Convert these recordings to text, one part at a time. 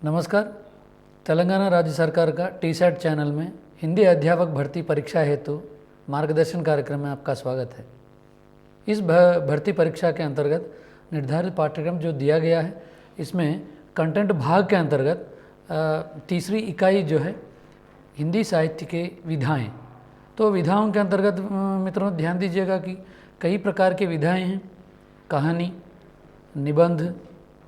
नमस्कार। तेलंगाना राज्य सरकार का टी-सेट चैनल में हिंदी अध्यापक भर्ती परीक्षा हेतु मार्गदर्शन कार्यक्रम में आपका स्वागत है। इस भर्ती परीक्षा के अंतर्गत निर्धारित पाठ्यक्रम जो दिया गया है, इसमें कंटेंट भाग के अंतर्गत तीसरी इकाई जो है हिंदी साहित्य के विधाएं। तो विधाओं के अंतर्गत मित्रों ध्यान दीजिएगा कि कई प्रकार की विधाएं हैं। कहानी, निबंध,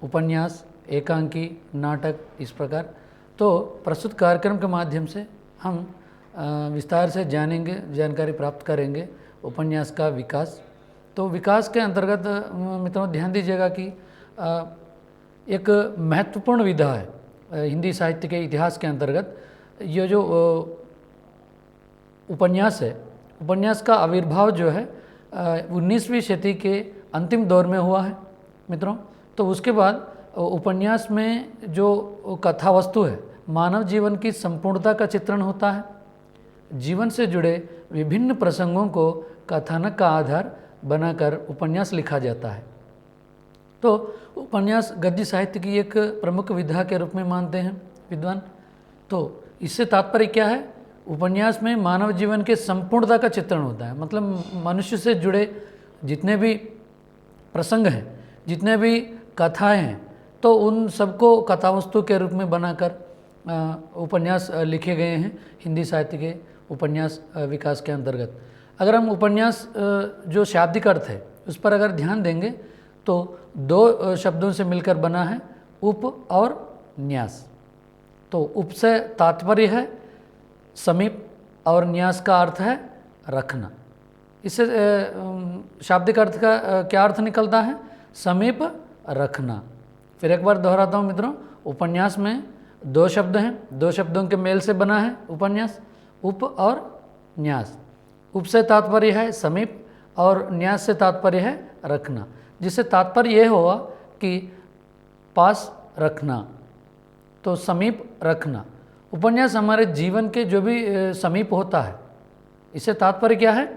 उपन्यास, एकांकी, नाटक, इस प्रकार। तो प्रस्तुत कार्यक्रम के माध्यम से हम विस्तार से जानेंगे, जानकारी प्राप्त करेंगे उपन्यास का विकास। तो विकास के अंतर्गत मित्रों ध्यान दीजिएगा कि एक महत्वपूर्ण विधा है हिंदी साहित्य के इतिहास के अंतर्गत। ये जो उपन्यास है, उपन्यास का आविर्भाव जो है 19वीं शती के अंतिम दौर में हुआ है मित्रों। तो उसके बाद उपन्यास में जो कथा वस्तु है, मानव जीवन की संपूर्णता का चित्रण होता है। जीवन से जुड़े विभिन्न प्रसंगों को कथानक का आधार बनाकर उपन्यास लिखा जाता है। तो उपन्यास गद्य साहित्य की एक प्रमुख विधा के रूप में मानते हैं विद्वान। तो इससे तात्पर्य क्या है? उपन्यास में मानव जीवन के संपूर्णता का चित्रण होता है। मतलब मनुष्य से जुड़े जितने भी प्रसंग हैं, जितने भी कथाएं हैं, तो उन सबको कथावस्तु के रूप में बनाकर उपन्यास लिखे गए हैं हिंदी साहित्य के उपन्यास विकास के अंतर्गत। अगर हम उपन्यास जो शाब्दिक अर्थ है उस पर अगर ध्यान देंगे तो दो शब्दों से मिलकर बना है, उप और न्यास। तो उप से तात्पर्य है समीप और न्यास का अर्थ है रखना। इससे शाब्दिक अर्थ का क्या अर्थ निकलता है? समीप रखना। फिर एक बार दोहराता हूँ मित्रों, उपन्यास में दो शब्द हैं, दो शब्दों के मेल से बना है उपन्यास, उप और न्यास। उप से तात्पर्य है समीप और न्यास से तात्पर्य है रखना, जिससे तात्पर्य यह हुआ कि पास रखना, तो समीप रखना। उपन्यास हमारे जीवन के जो भी समीप होता है, इससे तात्पर्य क्या है?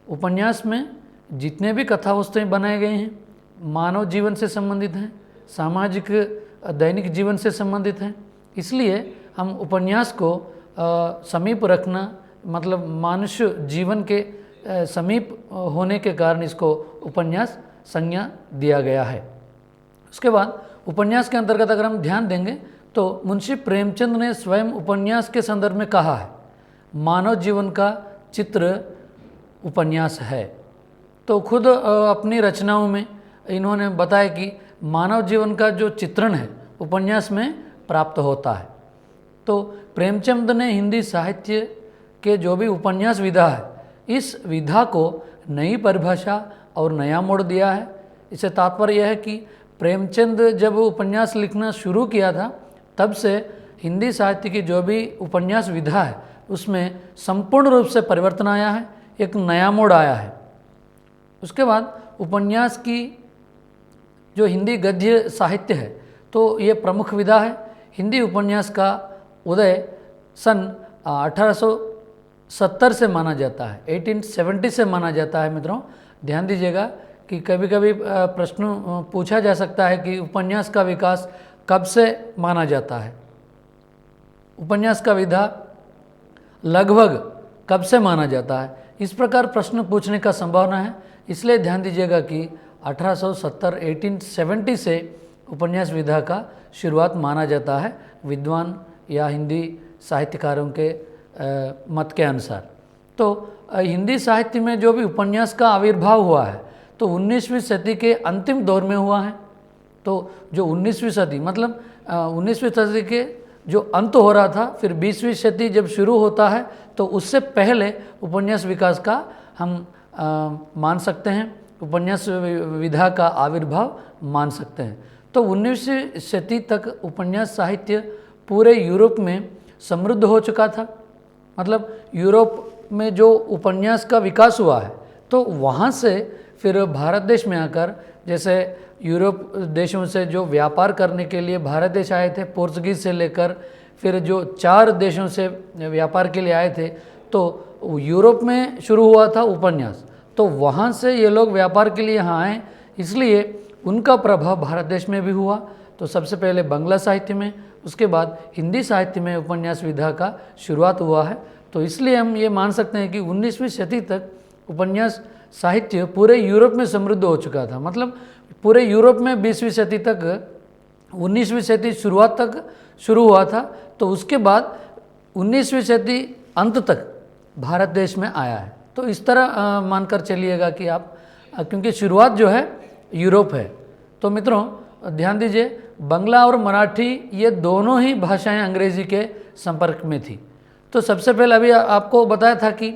उपन्यास में जितने भी कथा वस्तुएं बनाए गए हैं, मानव जीवन से संबंधित हैं, सामाजिक दैनिक जीवन से संबंधित हैं। इसलिए हम उपन्यास को समीप रखना, मतलब मनुष्य जीवन के समीप होने के कारण इसको उपन्यास संज्ञा दिया गया है। उसके बाद उपन्यास के अंतर्गत अगर हम ध्यान देंगे तो मुंशी प्रेमचंद ने स्वयं उपन्यास के संदर्भ में कहा है, मानव जीवन का चित्र उपन्यास है। तो खुद अपनी रचनाओं में इन्होंने बताया कि मानव जीवन का जो चित्रण है उपन्यास में प्राप्त होता है। तो प्रेमचंद ने हिंदी साहित्य के जो भी उपन्यास विधा है, इस विधा को नई परिभाषा और नया मोड़ दिया है। इससे तात्पर्य यह है कि प्रेमचंद जब उपन्यास लिखना शुरू किया था, तब से हिंदी साहित्य की जो भी उपन्यास विधा है उसमें संपूर्ण रूप से परिवर्तन आया है, एक नया मोड़ आया है। उसके बाद उपन्यास की जो हिंदी गद्य साहित्य है, तो ये प्रमुख विधा है। हिंदी उपन्यास का उदय सन 1870 से माना जाता है, 1870 से माना जाता है मित्रों। ध्यान दीजिएगा कि कभी कभी प्रश्न पूछा जा सकता है कि उपन्यास का विकास कब से माना जाता है, उपन्यास का विधा लगभग कब से माना जाता है। इस प्रकार प्रश्न पूछने का संभावना है, इसलिए ध्यान दीजिएगा कि 1870 से उपन्यास विधा का शुरुआत माना जाता है विद्वान या हिंदी साहित्यकारों के मत के अनुसार। तो हिंदी साहित्य में जो भी उपन्यास का आविर्भाव हुआ है, तो 19वीं सदी के अंतिम दौर में हुआ है। तो जो 19वीं सदी मतलब 19वीं सदी के जो अंत हो रहा था, फिर 20वीं सदी जब शुरू होता है, तो उससे पहले उपन्यास विकास का हम मान सकते हैं, उपन्यास विधा का आविर्भाव मान सकते हैं। तो 19वीं शती तक उपन्यास साहित्य पूरे यूरोप में समृद्ध हो चुका था। मतलब यूरोप में जो उपन्यास का विकास हुआ है, तो वहाँ से फिर भारत देश में आकर, जैसे यूरोप देशों से जो व्यापार करने के लिए भारत देश आए थे, पोर्चुगीज़ से लेकर फिर जो 4 देशों से व्यापार के लिए आए थे, तो यूरोप में शुरू हुआ था उपन्यास। तो वहाँ से ये लोग व्यापार के लिए यहाँ आए, इसलिए उनका प्रभाव भारत देश में भी हुआ। तो सबसे पहले बांग्ला साहित्य में, उसके बाद हिंदी साहित्य में उपन्यास विधा का शुरुआत हुआ है। तो इसलिए हम ये मान सकते हैं कि 19वीं शती तक उपन्यास साहित्य पूरे यूरोप में समृद्ध हो चुका था। मतलब पूरे यूरोप में 20वीं शती तक, 19वीं शती शुरुआत तक शुरू हुआ था, तो उसके बाद 19वीं शती अंत तक भारत देश में आया है। तो इस तरह मानकर चलिएगा कि आप, क्योंकि शुरुआत जो है यूरोप है। तो मित्रों ध्यान दीजिए, बांग्ला और मराठी ये दोनों ही भाषाएं अंग्रेजी के संपर्क में थी। तो सबसे पहले अभी आपको बताया था कि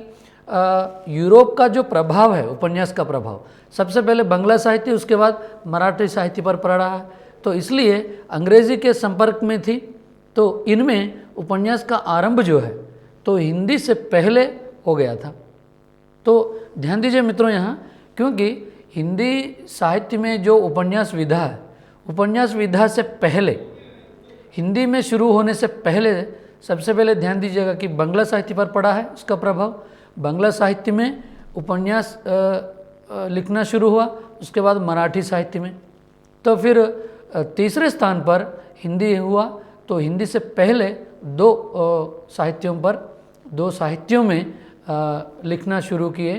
यूरोप का जो प्रभाव है, उपन्यास का प्रभाव, सबसे पहले बांग्ला साहित्य, उसके बाद मराठी साहित्य पर पड़ा है। तो इसलिए अंग्रेजी के संपर्क में थी। तो इनमें उपन्यास का आरंभ जो है तो हिंदी से पहले हो गया था। तो ध्यान दीजिए मित्रों यहाँ, क्योंकि हिंदी साहित्य में जो उपन्यास विधा है, उपन्यास विधा से पहले, हिंदी में शुरू होने से पहले सबसे पहले ध्यान दीजिएगा कि बांग्ला साहित्य पर पड़ा है उसका प्रभाव। बांग्ला साहित्य में उपन्यास लिखना शुरू हुआ, उसके बाद मराठी साहित्य में, तो फिर तीसरे स्थान पर हिंदी हुआ। तो हिंदी से पहले दो साहित्यों में लिखना शुरू किए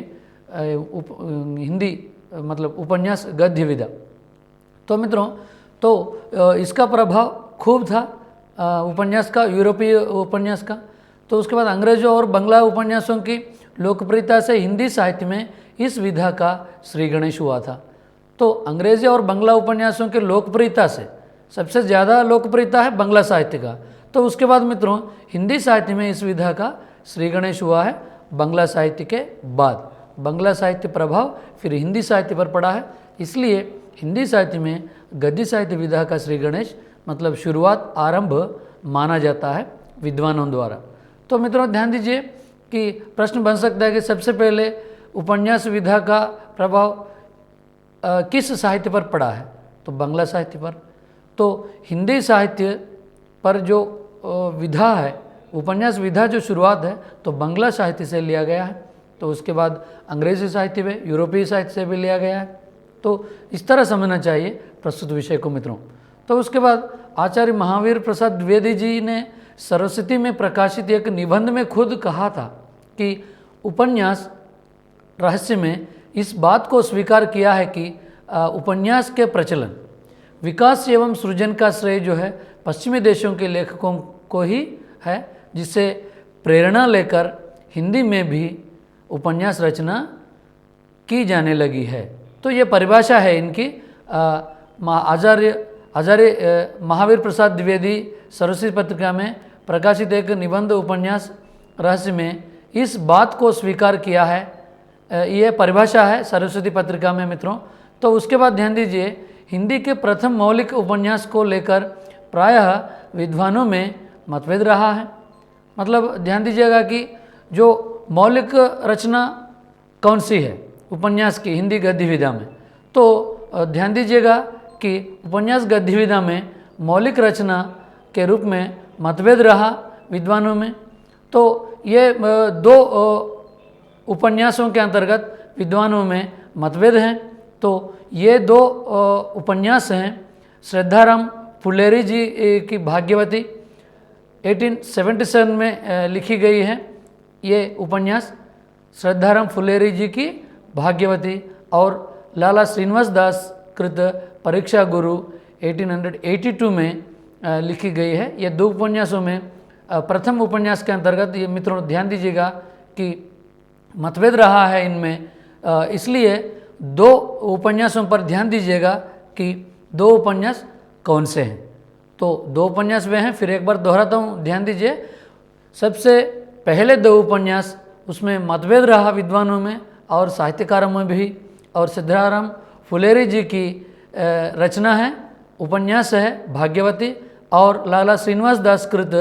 हिंदी, मतलब उपन्यास गद्य विधा। तो मित्रों तो इसका प्रभाव खूब था उपन्यास का, यूरोपीय उपन्यास का। तो उसके बाद अंग्रेजों और बांग्ला उपन्यासों की लोकप्रियता से हिंदी साहित्य में इस विधा का श्री गणेश हुआ था। तो अंग्रेजी और बांग्ला उपन्यासों की लोकप्रियता से सबसे ज़्यादा लोकप्रियता है बांग्ला साहित्य का। तो उसके बाद मित्रों हिंदी साहित्य में इस विधा का श्री गणेश हुआ है बांग्ला साहित्य के बाद। बांग्ला साहित्य प्रभाव फिर हिंदी साहित्य पर पड़ा है, इसलिए हिंदी साहित्य में गद्य साहित्य विधा का श्री गणेश मतलब शुरुआत, आरंभ माना जाता है विद्वानों द्वारा। तो मित्रों ध्यान दीजिए कि प्रश्न बन सकता है कि सबसे पहले उपन्यास विधा का प्रभाव किस साहित्य पर पड़ा है, तो बांग्ला साहित्य पर। तो हिंदी साहित्य पर जो विधा है, उपन्यास विधा जो शुरुआत है तो बांग्ला साहित्य से लिया गया है। तो उसके बाद अंग्रेजी साहित्य में, यूरोपीय साहित्य से भी लिया गया है। तो इस तरह समझना चाहिए प्रस्तुत विषय को मित्रों। तो उसके बाद आचार्य महावीर प्रसाद द्विवेदी जी ने सरस्वती में प्रकाशित एक निबंध में खुद कहा था कि उपन्यास रहस्य में इस बात को स्वीकार किया है कि उपन्यास के प्रचलन, विकास एवं सृजन का श्रेय जो है पश्चिमी देशों के लेखकों को ही है, जिससे प्रेरणा लेकर हिंदी में भी उपन्यास रचना की जाने लगी है। तो ये परिभाषा है इनकी। आचार्य महावीर प्रसाद द्विवेदी सरस्वती पत्रिका में प्रकाशित एक निबंध उपन्यास रहस्य में इस बात को स्वीकार किया है, ये परिभाषा है सरस्वती पत्रिका में मित्रों। तो उसके बाद ध्यान दीजिए, हिंदी के प्रथम मौलिक उपन्यास को लेकर प्रायः विद्वानों में मतभेद रहा है। मतलब ध्यान दीजिएगा कि जो मौलिक रचना कौन सी है उपन्यास की हिंदी गद्य विधा में, तो ध्यान दीजिएगा कि उपन्यास गद्य विधा में मौलिक रचना के रूप में मतभेद रहा विद्वानों में। तो ये दो उपन्यासों के अंतर्गत विद्वानों में मतभेद हैं। तो ये दो उपन्यास हैं श्रद्धाराम फुलेरी जी की भाग्यवती 1877 में लिखी गई है ये उपन्यास, श्रद्धाराम फुलेरी जी की भाग्यवती, और लाला श्रीनिवास दास कृत परीक्षा गुरु 1882 में लिखी गई है। ये दो उपन्यासों में प्रथम उपन्यास के अंतर्गत ये मित्रों ध्यान दीजिएगा कि मतभेद रहा है इनमें, इसलिए दो उपन्यासों पर ध्यान दीजिएगा कि दो उपन्यास कौन से हैं। तो दो उपन्यास वे हैं, फिर एक बार दोहराता हूँ, ध्यान दीजिए। सबसे पहले दो उपन्यास उसमें मतभेद रहा विद्वानों में और साहित्यकारों में भी, और सिद्धाराम फुलेरी जी की रचना है, उपन्यास है भाग्यवती, और लाला श्रीनिवास दास कृत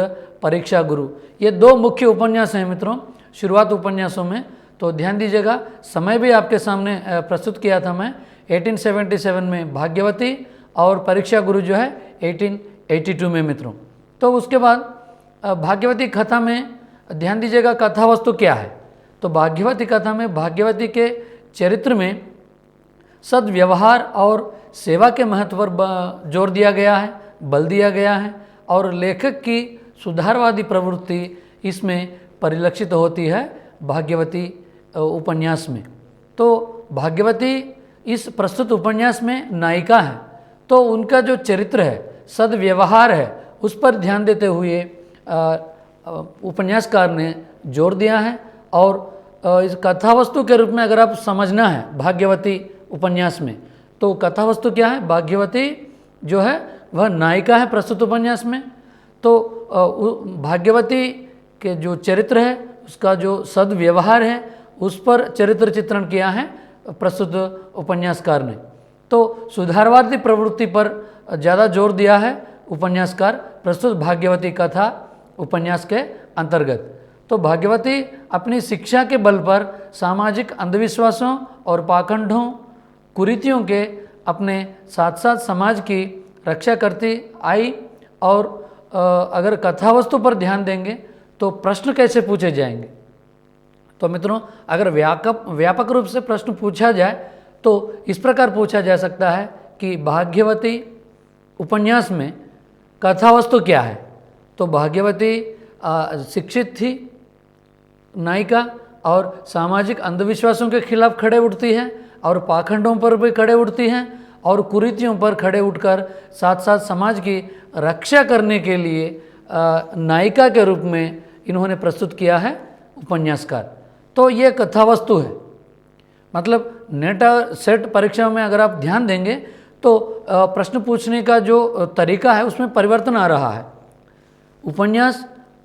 परीक्षा गुरु। ये दो मुख्य उपन्यास हैं मित्रों शुरुआत उपन्यासों में। तो ध्यान दीजिएगा, समय भी आपके सामने प्रस्तुत किया था मैं 1877 में भाग्यवती, और परीक्षा गुरु जो है 1882 में मित्रों। तो उसके बाद भाग्यवती कथा में ध्यान दीजिएगा कथा वस्तु क्या है। तो भाग्यवती कथा में भाग्यवती के चरित्र में सद्व्यवहार और सेवा के महत्व पर जोर दिया गया है। बल दिया गया है और लेखक की सुधारवादी प्रवृत्ति इसमें परिलक्षित होती है भाग्यवती उपन्यास में। तो भाग्यवती इस प्रस्तुत उपन्यास में नायिका है, तो उनका जो चरित्र है, सद्व्यवहार है, उस पर ध्यान देते हुए उपन्यासकार ने जोर दिया है। और इस कथावस्तु के रूप में अगर आप समझना है भाग्यवती उपन्यास में, तो कथावस्तु क्या है? भाग्यवती जो है वह नायिका है प्रस्तुत उपन्यास में। तो भाग्यवती के जो चरित्र है, उसका जो सद्व्यवहार है, उस पर चरित्र चित्रण किया है प्रस्तुत उपन्यासकार ने। तो सुधारवादी प्रवृत्ति पर ज़्यादा जोर दिया है उपन्यासकार प्रस्तुत भाग्यवती कथा उपन्यास के अंतर्गत। तो भाग्यवती अपनी शिक्षा के बल पर सामाजिक अंधविश्वासों और पाखंडों, कुरीतियों के अपने साथ साथ समाज की रक्षा करती आई। और अगर कथावस्तु पर ध्यान देंगे तो प्रश्न कैसे पूछे जाएंगे? तो मित्रों, अगर व्यापक रूप से प्रश्न पूछा जाए तो इस प्रकार पूछा जा सकता है कि भाग्यवती उपन्यास में कथावस्तु क्या है? तो भाग्यवती शिक्षित थी नायिका और सामाजिक अंधविश्वासों के खिलाफ खड़े उठती है और पाखंडों पर भी खड़े उठती हैं और कुरीतियों पर खड़े उठकर साथ साथ समाज की रक्षा करने के लिए नायिका के रूप में इन्होंने प्रस्तुत किया है उपन्यासकार। तो ये कथावस्तु है। मतलब नेट सेट परीक्षाओं में अगर आप ध्यान देंगे तो प्रश्न पूछने का जो तरीका है उसमें परिवर्तन आ रहा है।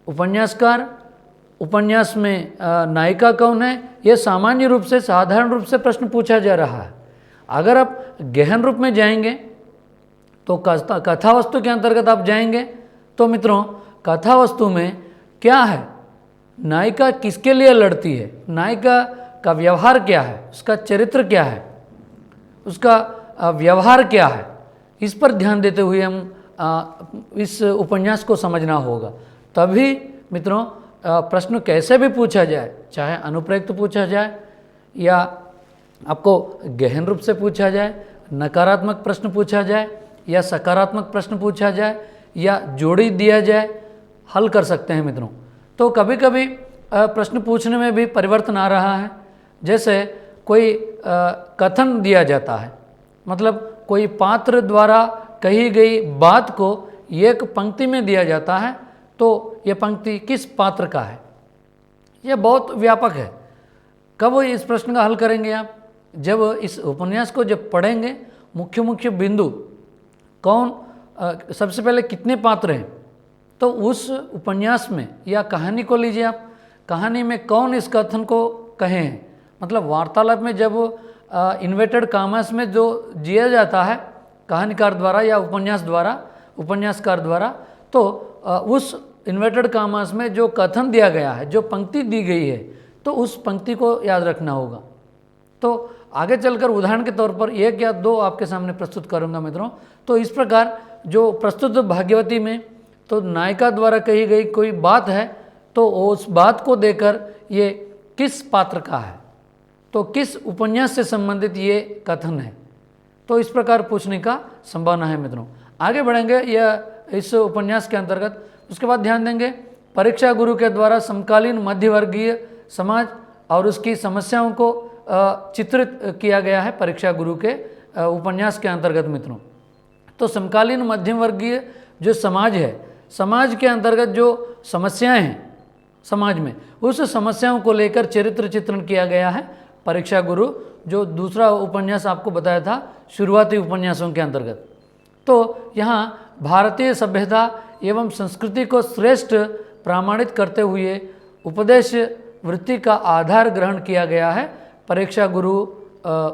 उपन्यासकार, उपन्यास में नायिका कौन है, ये सामान्य रूप से, साधारण रूप से प्रश्न पूछा जा रहा है। अगर आप गहन रूप में जाएंगे तो कथावस्तु के अंतर्गत आप जाएंगे तो मित्रों, कथावस्तु में क्या है? नायिका किसके लिए लड़ती है, नायिका का व्यवहार क्या है, उसका चरित्र क्या है, उसका व्यवहार क्या है, इस पर ध्यान देते हुए हम इस उपन्यास को समझना होगा। तभी मित्रों प्रश्न कैसे भी पूछा जाए, चाहे अनुप्रयुक्त पूछा जाए या आपको गहन रूप से पूछा जाए, नकारात्मक प्रश्न पूछा जाए या सकारात्मक प्रश्न पूछा जाए या जोड़ी दिया जाए, हल कर सकते हैं मित्रों। तो कभी कभी प्रश्न पूछने में भी परिवर्तन आ रहा है। जैसे कोई कथन दिया जाता है, मतलब कोई पात्र द्वारा कही गई बात को एक पंक्ति में दिया जाता है, तो ये पंक्ति किस पात्र का है? यह बहुत व्यापक है। कब इस प्रश्न का हल करेंगे आप? जब इस उपन्यास को जब पढ़ेंगे, मुख्य मुख्य बिंदु कौन, सबसे पहले कितने पात्र हैं, तो उस उपन्यास में या कहानी को लीजिए आप, कहानी में कौन इस कथन को कहे हैं, मतलब वार्तालाप में जब इन्वर्टेड कॉमास में जो जिया जाता है कहानीकार द्वारा या उपन्यासकार द्वारा, तो उस इन्वर्टेड कॉमास में जो कथन दिया गया है, जो पंक्ति दी गई है, तो उस पंक्ति को याद रखना होगा। तो आगे चलकर उदाहरण के तौर पर एक या दो आपके सामने प्रस्तुत करूंगा मित्रों। तो इस प्रकार जो प्रस्तुत भाग्यवती में तो नायिका द्वारा कही गई कोई बात है, तो उस बात को देकर ये किस पात्र का है, तो किस उपन्यास से संबंधित ये कथन है, तो इस प्रकार पूछने का संभावना है मित्रों। आगे बढ़ेंगे यह इस उपन्यास के अंतर्गत। उसके बाद ध्यान देंगे परीक्षा गुरु के द्वारा समकालीन मध्यवर्गीय समाज और उसकी समस्याओं को चित्रित किया गया है परीक्षा गुरु के उपन्यास के अंतर्गत मित्रों। तो समकालीन मध्यम वर्गीय जो समाज है, समाज के अंतर्गत जो समस्याएं हैं समाज में, उस समस्याओं को लेकर चरित्र चित्रण किया गया है परीक्षा गुरु, जो दूसरा उपन्यास आपको बताया था शुरुआती उपन्यासों के अंतर्गत। तो यहाँ भारतीय सभ्यता एवं संस्कृति को श्रेष्ठ प्रमाणित करते हुए उपदेश वृत्ति का आधार ग्रहण किया गया है परीक्षा गुरु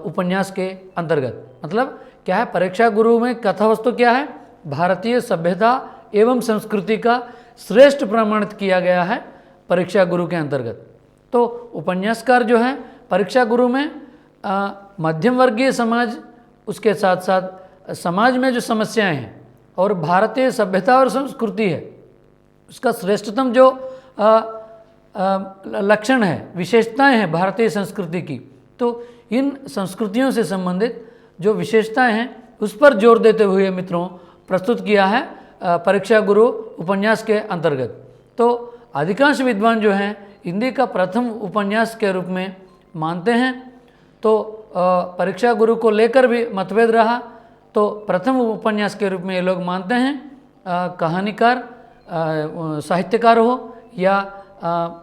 उपन्यास के अंतर्गत। मतलब क्या है? परीक्षा गुरु में कथावस्तु क्या है? भारतीय सभ्यता एवं संस्कृति का श्रेष्ठ प्रमाणित किया गया है परीक्षा गुरु के अंतर्गत। तो उपन्यासकार जो है परीक्षा गुरु में मध्यम वर्गीय समाज, उसके साथ साथ समाज में जो समस्याएं हैं और भारतीय सभ्यता और संस्कृति है, उसका श्रेष्ठतम जो लक्षण है, विशेषताएं हैं भारतीय संस्कृति की, तो इन संस्कृतियों से संबंधित जो विशेषताएं हैं उस पर जोर देते हुए मित्रों प्रस्तुत किया है परीक्षा गुरु उपन्यास के अंतर्गत। तो अधिकांश विद्वान जो हैं हिंदी का प्रथम उपन्यास के रूप में मानते हैं। तो परीक्षा गुरु को लेकर भी मतभेद रहा। तो प्रथम उपन्यास के रूप में ये लोग मानते हैं। कहानीकार, साहित्यकार हो या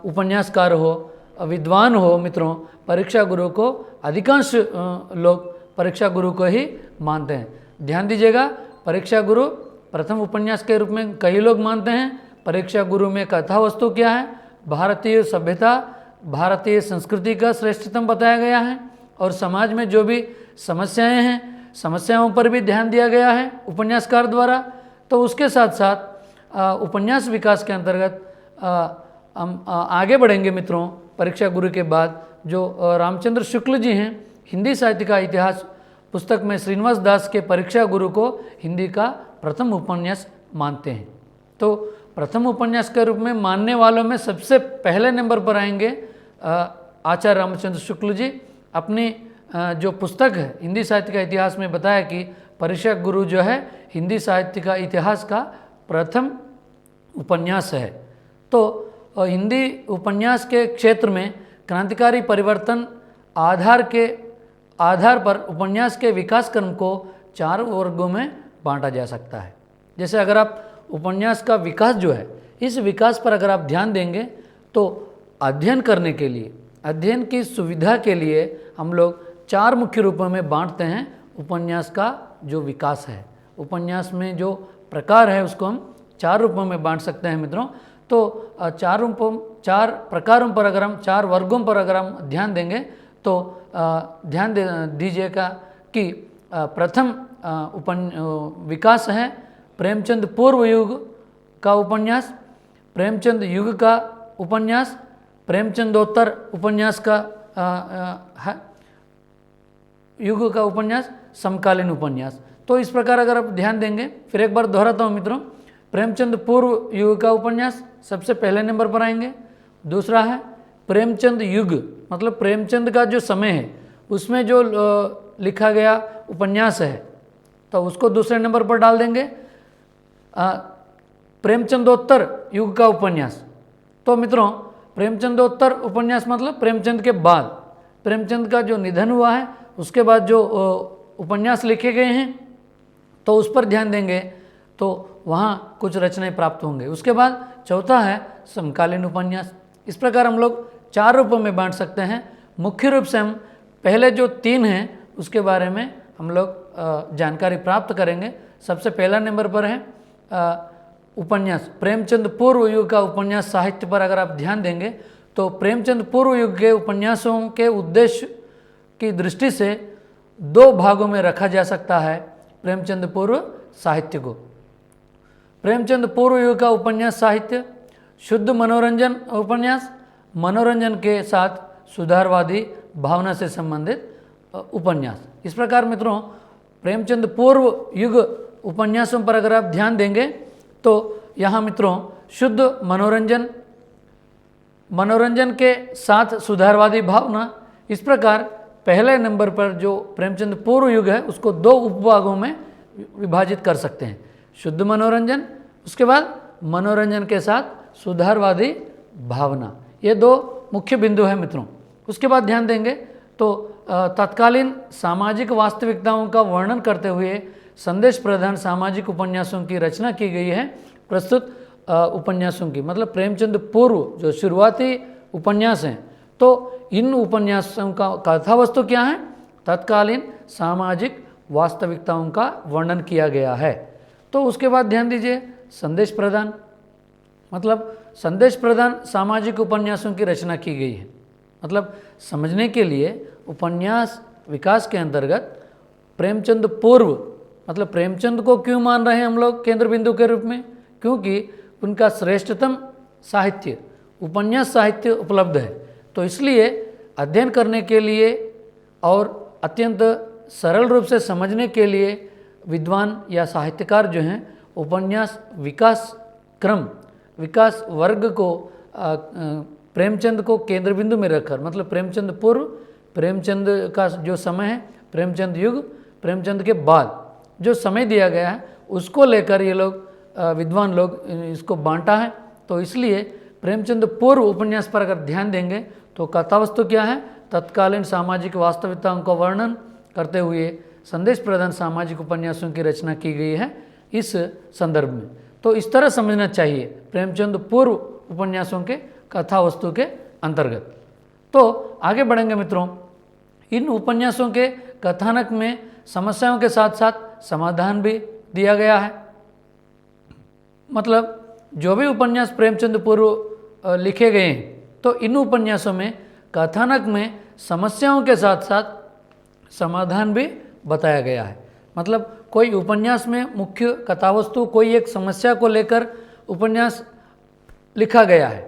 उपन्यासकार हो, विद्वान हो मित्रों, परीक्षा गुरु को अधिकांश लोग परीक्षा गुरु को ही मानते हैं। ध्यान दीजिएगा, परीक्षा गुरु प्रथम उपन्यास के रूप में कई लोग मानते हैं। परीक्षा गुरु में कथा वस्तु क्या है, भारतीय सभ्यता, भारतीय संस्कृति का श्रेष्ठतम बताया गया है और समाज में जो भी समस्याएं हैं, समस्याओं पर भी ध्यान दिया गया है उपन्यासकार द्वारा। तो उसके साथ साथ उपन्यास विकास के अंतर्गत हम आगे बढ़ेंगे मित्रों। परीक्षा गुरु के बाद जो रामचंद्र शुक्ल जी हैं, हिंदी साहित्य का इतिहास पुस्तक में श्रीनिवास दास के परीक्षा गुरु को हिंदी का प्रथम उपन्यास मानते हैं। तो प्रथम उपन्यास के रूप में मानने वालों में सबसे पहले नंबर पर आएंगे आचार्य रामचंद्र शुक्ल जी। अपनी जो पुस्तक है हिंदी साहित्य का इतिहास में बताया कि परीक्षा गुरु जो है हिंदी साहित्य का इतिहास का प्रथम उपन्यास है। तो हिंदी उपन्यास के क्षेत्र में क्रांतिकारी परिवर्तन आधार पर उपन्यास के विकास क्रम को 4 वर्गों में बांटा जा सकता है। जैसे अगर आप उपन्यास का विकास जो है, इस विकास पर अगर आप ध्यान देंगे तो अध्ययन करने के लिए, अध्ययन की सुविधा के लिए हम लोग 4 मुख्य रूपों में बांटते हैं उपन्यास का जो विकास है। उपन्यास में जो प्रकार है उसको हम 4 रूपों में बांट सकते हैं मित्रों। तो 4 प्रकारों पर अगर हम 4 वर्गों पर अगर हम ध्यान देंगे तो ध्यान दीजिएगा कि प्रथम विकास है प्रेमचंद पूर्व युग का उपन्यास, प्रेमचंद युग का उपन्यास, प्रेमचंदोत्तर उपन्यास का युग का उपन्यास, समकालीन उपन्यास। तो इस प्रकार अगर आप ध्यान देंगे, फिर एक बार दोहराता हूँ मित्रों, प्रेमचंद पूर्व युग का उपन्यास सबसे पहले नंबर पर आएंगे। दूसरा है प्रेमचंद युग, मतलब प्रेमचंद का जो समय है उसमें जो लिखा गया उपन्यास है तो उसको दूसरे नंबर पर डाल देंगे। प्रेमचंदोत्तर युग का उपन्यास, तो मित्रों प्रेमचंदोत्तर उपन्यास मतलब प्रेमचंद के बाद, प्रेमचंद का जो निधन हुआ है उसके बाद जो उपन्यास लिखे गए हैं तो उस पर ध्यान देंगे तो वहाँ कुछ रचनाएं प्राप्त होंगे। उसके बाद चौथा है समकालीन उपन्यास। इस प्रकार हम लोग 4 रूपों में बांट सकते हैं। मुख्य रूप से हम पहले जो 3 हैं उसके बारे में हम लोग जानकारी प्राप्त करेंगे। सबसे पहला नंबर पर है उपन्यास, प्रेमचंद पूर्व युग का उपन्यास साहित्य पर अगर आप ध्यान देंगे तो प्रेमचंद पूर्व युग के उपन्यासों के उद्देश्य की दृष्टि से 2 भागों में रखा जा सकता है प्रेमचंद पूर्व साहित्य को। प्रेमचंद पूर्व युग का उपन्यास साहित्य शुद्ध मनोरंजन उपन्यास, मनोरंजन के साथ सुधारवादी भावना से संबंधित उपन्यास। इस प्रकार मित्रों प्रेमचंद पूर्व युग उपन्यासों पर अगर आप ध्यान देंगे तो यहाँ मित्रों शुद्ध मनोरंजन, मनोरंजन के साथ सुधारवादी भावना, इस प्रकार पहले नंबर पर जो प्रेमचंद पूर्व युग है उसको 2 उपभागों में विभाजित कर सकते हैं। शुद्ध मनोरंजन, उसके बाद मनोरंजन के साथ सुधारवादी भावना, ये 2 मुख्य बिंदु हैं मित्रों। उसके बाद ध्यान देंगे तो तत्कालीन सामाजिक वास्तविकताओं का वर्णन करते हुए संदेश प्रधान सामाजिक उपन्यासों की रचना की गई है। प्रस्तुत उपन्यासों की मतलब प्रेमचंद पूर्व जो शुरुआती उपन्यास हैं, तो इन उपन्यासों का कथा वस्तु क्या है, तत्कालीन सामाजिक वास्तविकताओं का वर्णन किया गया है। तो उसके बाद ध्यान दीजिए संदेश प्रदान, मतलब संदेश प्रदान सामाजिक उपन्यासों की रचना की गई है। मतलब समझने के लिए उपन्यास विकास के अंतर्गत प्रेमचंद पूर्व, मतलब प्रेमचंद को क्यों मान रहे हैं हम लोग केंद्र बिंदु के रूप में, क्योंकि उनका श्रेष्ठतम साहित्य उपन्यास साहित्य उपलब्ध है। तो इसलिए अध्ययन करने के लिए और अत्यंत सरल रूप से समझने के लिए विद्वान या साहित्यकार जो हैं उपन्यास विकास क्रम, विकास वर्ग को प्रेमचंद को केंद्र बिंदु में रखकर, मतलब प्रेमचंद पूर्व, प्रेमचंद का जो समय है, प्रेमचंद युग, प्रेमचंद के बाद जो समय दिया गया है उसको लेकर ये लोग विद्वान लोग इसको बांटा है। तो इसलिए प्रेमचंद पूर्व उपन्यास पर अगर ध्यान देंगे तो कथावस्तु क्या है, तत्कालीन सामाजिक वास्तविकताओं का वर्णन करते हुए संदेश प्रधान सामाजिक उपन्यासों की रचना की गई है इस संदर्भ में। तो इस तरह समझना चाहिए प्रेमचंद पूर्व उपन्यासों के कथा वस्तु के अंतर्गत। तो आगे बढ़ेंगे मित्रों, इन उपन्यासों के कथानक में समस्याओं के साथ साथ समाधान भी दिया गया है। मतलब जो भी उपन्यास प्रेमचंद पूर्व लिखे गए हैं तो इन उपन्यासों में कथानक में समस्याओं के साथ साथ समाधान भी बताया गया है। मतलब कोई उपन्यास में मुख्य कथावस्तु कोई एक समस्या को लेकर उपन्यास लिखा गया है,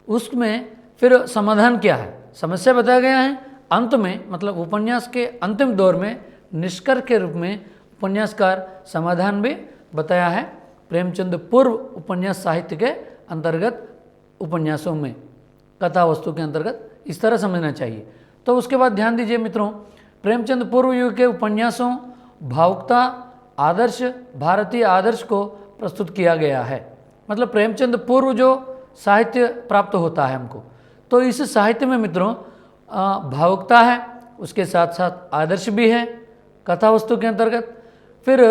उसमें फिर समाधान क्या है, समस्या बताया गया है। अंत में मतलब उपन्यास के अंतिम दौर में निष्कर्ष के रूप में उपन्यासकार समाधान भी बताया है प्रेमचंद पूर्व उपन्यास साहित्य के अंतर्गत उपन्यासों में कथा वस्तु के अंतर्गत। इस तरह समझना चाहिए। तो उसके बाद ध्यान दीजिए मित्रों, प्रेमचंद पूर्व युग के उपन्यासों भावुकता आदर्श भारतीय आदर्श को प्रस्तुत किया गया है। मतलब प्रेमचंद पूर्व जो साहित्य प्राप्त होता है हमको, तो इस साहित्य में मित्रों भावुकता है, उसके साथ साथ आदर्श भी है कथा वस्तु के अंतर्गत। फिर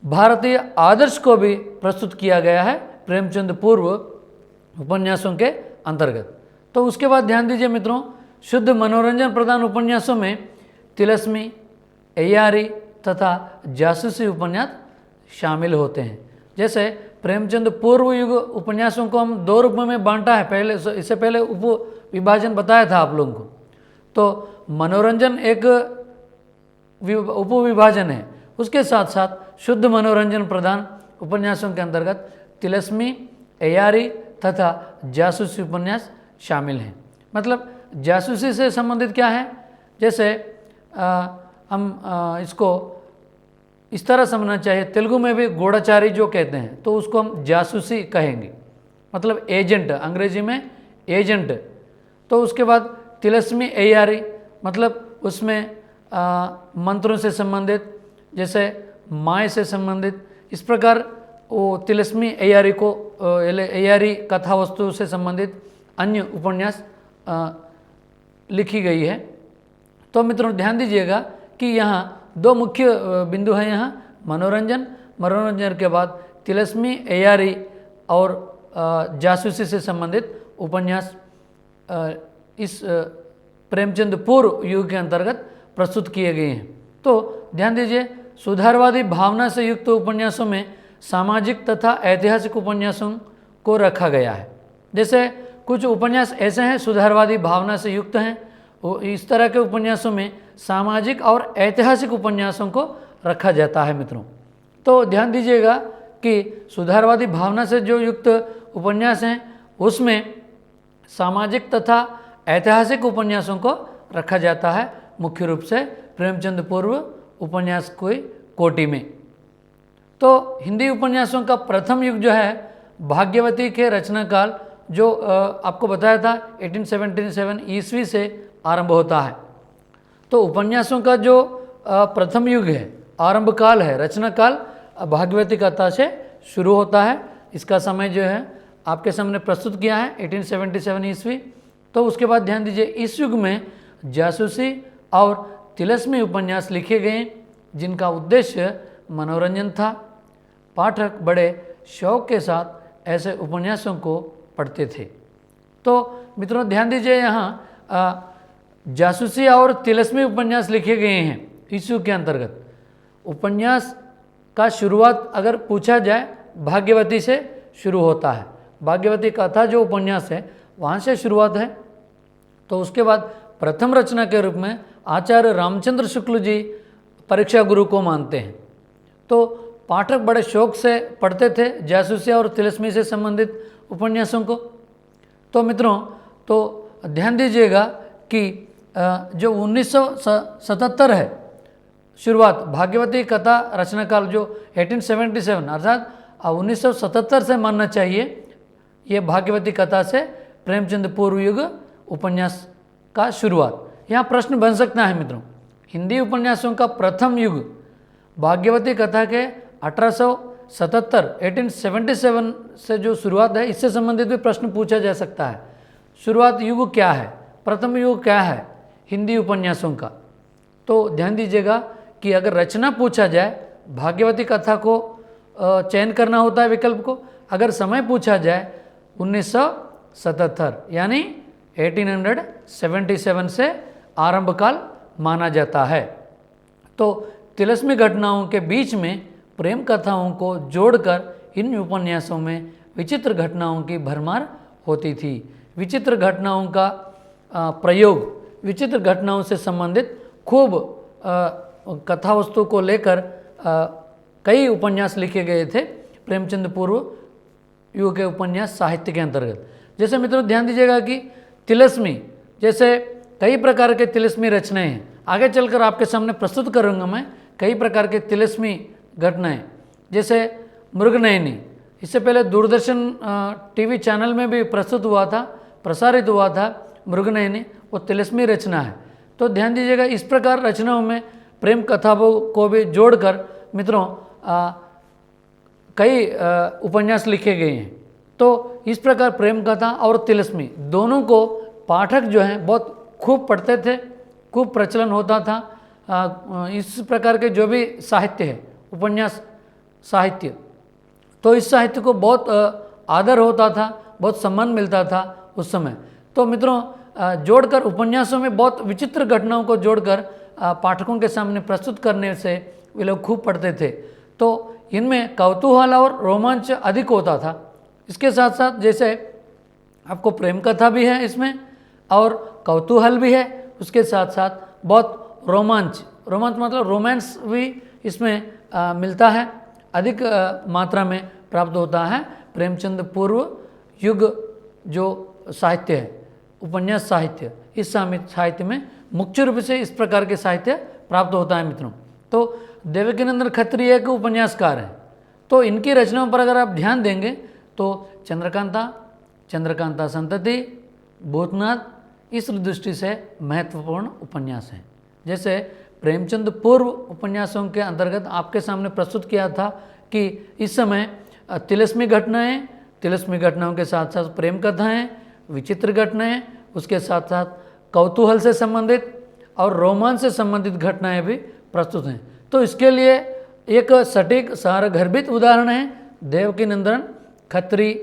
भारतीय आदर्श को भी प्रस्तुत किया गया है प्रेमचंद पूर्व उपन्यासों के अंतर्गत। तो उसके बाद ध्यान दीजिए मित्रों, शुद्ध मनोरंजन प्रधान उपन्यासों में तिलस्मी, अय्यारी तथा जासूसी उपन्यास शामिल होते हैं। जैसे प्रेमचंद पूर्व युग उपन्यासों को हम दो रूपों में बांटा है, पहले इससे पहले उप विभाजन बताया था आप लोगों को। तो मनोरंजन एक उप विभाजन है, उसके साथ साथ शुद्ध मनोरंजन प्रधान उपन्यासों के अंतर्गत तिलस्मी, अय्यारी तथा जासूसी उपन्यास शामिल हैं। मतलब जासूसी से संबंधित क्या है, जैसे हम इसको इस तरह समझना चाहिए, तेलुगु में भी गूढ़ाचारी जो कहते हैं तो उसको हम जासूसी कहेंगे, मतलब एजेंट, अंग्रेजी में एजेंट। तो उसके बाद तिलस्मी अय्यारी, मतलब उसमें मंत्रों से संबंधित, जैसे माय से संबंधित, इस प्रकार वो तिलस्मी अय्यारी को अय्यारी कथा वस्तु से संबंधित अन्य उपन्यास लिखी गई है। तो मित्रों ध्यान दीजिएगा कि यहाँ दो मुख्य बिंदु हैं, यहाँ मनोरंजन के बाद तिलस्मी अय्यारी और जासूसी से संबंधित उपन्यास इस प्रेमचंद पूर्व युग के अंतर्गत प्रस्तुत किए गए हैं। तो ध्यान दीजिए, सुधारवादी भावना से युक्त उपन्यासों में सामाजिक तथा ऐतिहासिक उपन्यासों को रखा गया है। जैसे कुछ उपन्यास ऐसे हैं सुधारवादी भावना से युक्त हैं, इस तरह के उपन्यासों में सामाजिक और ऐतिहासिक उपन्यासों को रखा जाता है मित्रों। तो ध्यान दीजिएगा कि सुधारवादी भावना से जो युक्त उपन्यास हैं उसमें सामाजिक तथा ऐतिहासिक उपन्यासों को रखा जाता है मुख्य रूप से प्रेमचंद पूर्व उपन्यास की कोटि में। तो हिंदी उपन्यासों का प्रथम युग जो है भाग्यवती के रचना काल, जो आपको बताया था 1877 ईस्वी से आरंभ होता है। तो उपन्यासों का जो प्रथम युग है, आरंभ काल है, रचना काल भाग्यवती कथा से शुरू होता है। इसका समय जो है आपके सामने प्रस्तुत किया है 1877 ईस्वी। तो उसके बाद ध्यान दीजिए, इस युग में जासूसी और तिलस्मी उपन्यास लिखे गए जिनका उद्देश्य मनोरंजन था। पाठक बड़े शौक के साथ ऐसे उपन्यासों को पढ़ते थे। तो मित्रों ध्यान दीजिए, यहाँ जासूसी और तिलस्मी उपन्यास लिखे गए हैं इस युग के अंतर्गत। उपन्यास का शुरुआत अगर पूछा जाए भाग्यवती से शुरू होता है, भाग्यवती कथा जो उपन्यास है वहाँ से शुरुआत है। तो उसके बाद प्रथम रचना के रूप में आचार्य रामचंद्र शुक्ल जी परीक्षा गुरु को मानते हैं। तो पाठक बड़े शौक से पढ़ते थे जासूसी और तिलस्मी से संबंधित उपन्यासों को। तो मित्रों तो ध्यान दीजिएगा कि जो 1977 है शुरुआत भाग्यवती कथा रचना काल, जो 1877 अर्थात 1977 से मानना चाहिए ये भाग्यवती कथा से प्रेमचंद पूर्व युग उपन्यास का शुरुआत। यहाँ प्रश्न बन सकता है मित्रों, हिंदी उपन्यासों का प्रथम युग भाग्यवती कथा के 1877 से जो शुरुआत है, इससे संबंधित भी प्रश्न पूछा जा सकता है। शुरुआत युग क्या है, प्रथम युग क्या है हिंदी उपन्यासों का। तो ध्यान दीजिएगा कि अगर रचना पूछा जाए, भाग्यवती कथा को चयन करना होता है विकल्प को। अगर समय पूछा जाए 1977 यानी 1877 से आरंभ काल माना जाता है। तो तिलिस्मी घटनाओं के बीच में प्रेम कथाओं को जोड़कर इन उपन्यासों में विचित्र घटनाओं की भरमार होती थी। विचित्र घटनाओं का प्रयोग, विचित्र घटनाओं से संबंधित खूब कथा वस्तु को लेकर कई उपन्यास लिखे गए थे प्रेमचंद पूर्व युग के उपन्यास साहित्य के अंतर्गत। जैसे मित्रों ध्यान दीजिएगा कि तिलिस्मी, जैसे कई प्रकार के तिलिस्मी रचनाएं हैं, आगे चलकर आपके सामने प्रस्तुत करूंगा मैं कई प्रकार के तिलिस्मी घटनाएं। जैसे मृगनयनी, इससे पहले दूरदर्शन टीवी चैनल में भी प्रस्तुत हुआ था, प्रसारित हुआ था मृगनयनी, वो तिलिस्मी रचना है। तो ध्यान दीजिएगा इस प्रकार रचनाओं में प्रेम कथाओं को भी जोड़कर मित्रों कई उपन्यास लिखे गए हैं। तो इस प्रकार प्रेम कथा और तिलिस्मी दोनों को पाठक जो हैं बहुत खूब पढ़ते थे, खूब प्रचलन होता था। इस प्रकार के जो भी साहित्य है, उपन्यास साहित्य, तो इस साहित्य को बहुत आदर होता था, बहुत सम्मान मिलता था उस समय। तो मित्रों जोड़कर उपन्यासों में बहुत विचित्र घटनाओं को जोड़कर पाठकों के सामने प्रस्तुत करने से वे लोग खूब पढ़ते थे। तो इनमें कौतूहल और रोमांच अधिक होता था। इसके साथ साथ जैसे आपको प्रेम कथा भी है इसमें और कौतूहल भी है, उसके साथ साथ बहुत रोमांच मतलब रोमांस भी इसमें मिलता है, अधिक मात्रा में प्राप्त होता है। प्रेमचंद पूर्व युग जो साहित्य है, उपन्यास साहित्य, इस साहित्य में मुख्य रूप से इस प्रकार के साहित्य प्राप्त होता है मित्रों। तो देवकीनंदन खत्री एक उपन्यासकार हैं, तो इनकी रचनाओं पर अगर आप ध्यान देंगे तो चंद्रकांता संतति, भूतनाथ इस दृष्टि से महत्वपूर्ण उपन्यास हैं। जैसे प्रेमचंद पूर्व उपन्यासों के अंतर्गत आपके सामने प्रस्तुत किया था कि इस समय तिलिस्मी घटनाओं के साथ साथ प्रेम कथाएँ, विचित्र घटनाएँ, उसके साथ साथ कौतूहल से संबंधित और रोमांच से संबंधित घटनाएं भी प्रस्तुत हैं। तो इसके लिए एक सटीक सारगर्भित उदाहरण है देवकीनंदन खत्री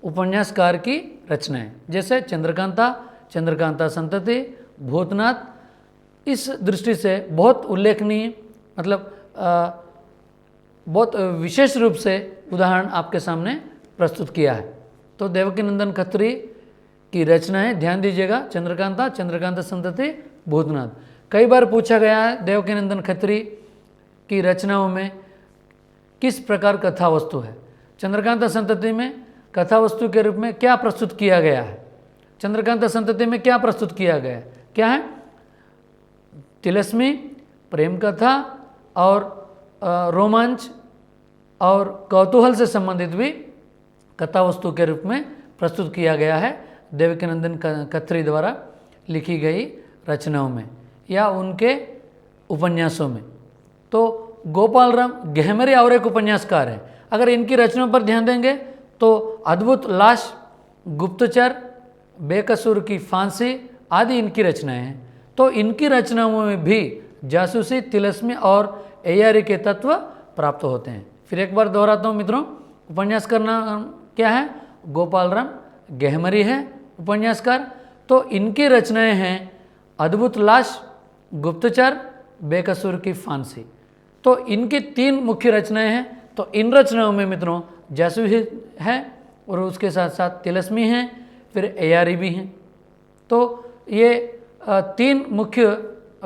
उपन्यासकार की रचनाएं। जैसे चंद्रकांता संतति, भूतनाथ इस दृष्टि से बहुत उल्लेखनीय, मतलब बहुत विशेष रूप से उदाहरण आपके सामने प्रस्तुत किया है। तो देवकीनंदन खत्री की रचनाएं ध्यान दीजिएगा, चंद्रकांता संतति, भूतनाथ। कई बार पूछा गया है देवकीनंदन खत्री की रचनाओं में किस प्रकार कथा वस्तु है। चंद्रकांता संतति में कथा वस्तु के रूप में क्या प्रस्तुत किया गया है, चंद्रकांता संतति में क्या प्रस्तुत किया गया है, क्या है, तिलिस्मी, प्रेम कथा और रोमांच और कौतूहल से संबंधित भी कथा वस्तु के रूप में प्रस्तुत किया गया है देवकीनंदन खत्री द्वारा लिखी गई रचनाओं में या उनके उपन्यासों में। तो गोपाल राम गहमरी और एक उपन्यासकार हैं। अगर इनकी रचनाओं पर ध्यान देंगे तो अद्भुत लाश, गुप्तचर, बेकसूर की फांसी आदि इनकी रचनाएं हैं। तो इनकी रचनाओं में भी जासूसी, तिलिस्मी और एयारी के तत्व प्राप्त होते हैं। फिर एक बार दोहराता हूँ मित्रों, उपन्यासकार नाम क्या है, गोपाल राम गहमरी है उपन्यासकार। तो इनकी रचनाएं हैं अद्भुत लाश, गुप्तचर, बेकसूर की फांसी। तो इनकी 3 मुख्य रचनाएं हैं। तो इन रचनाओं में मित्रों जासूसी है और उसके साथ साथ तिलिस्मी हैं, फिर एयारी भी हैं। तो ये 3 मुख्य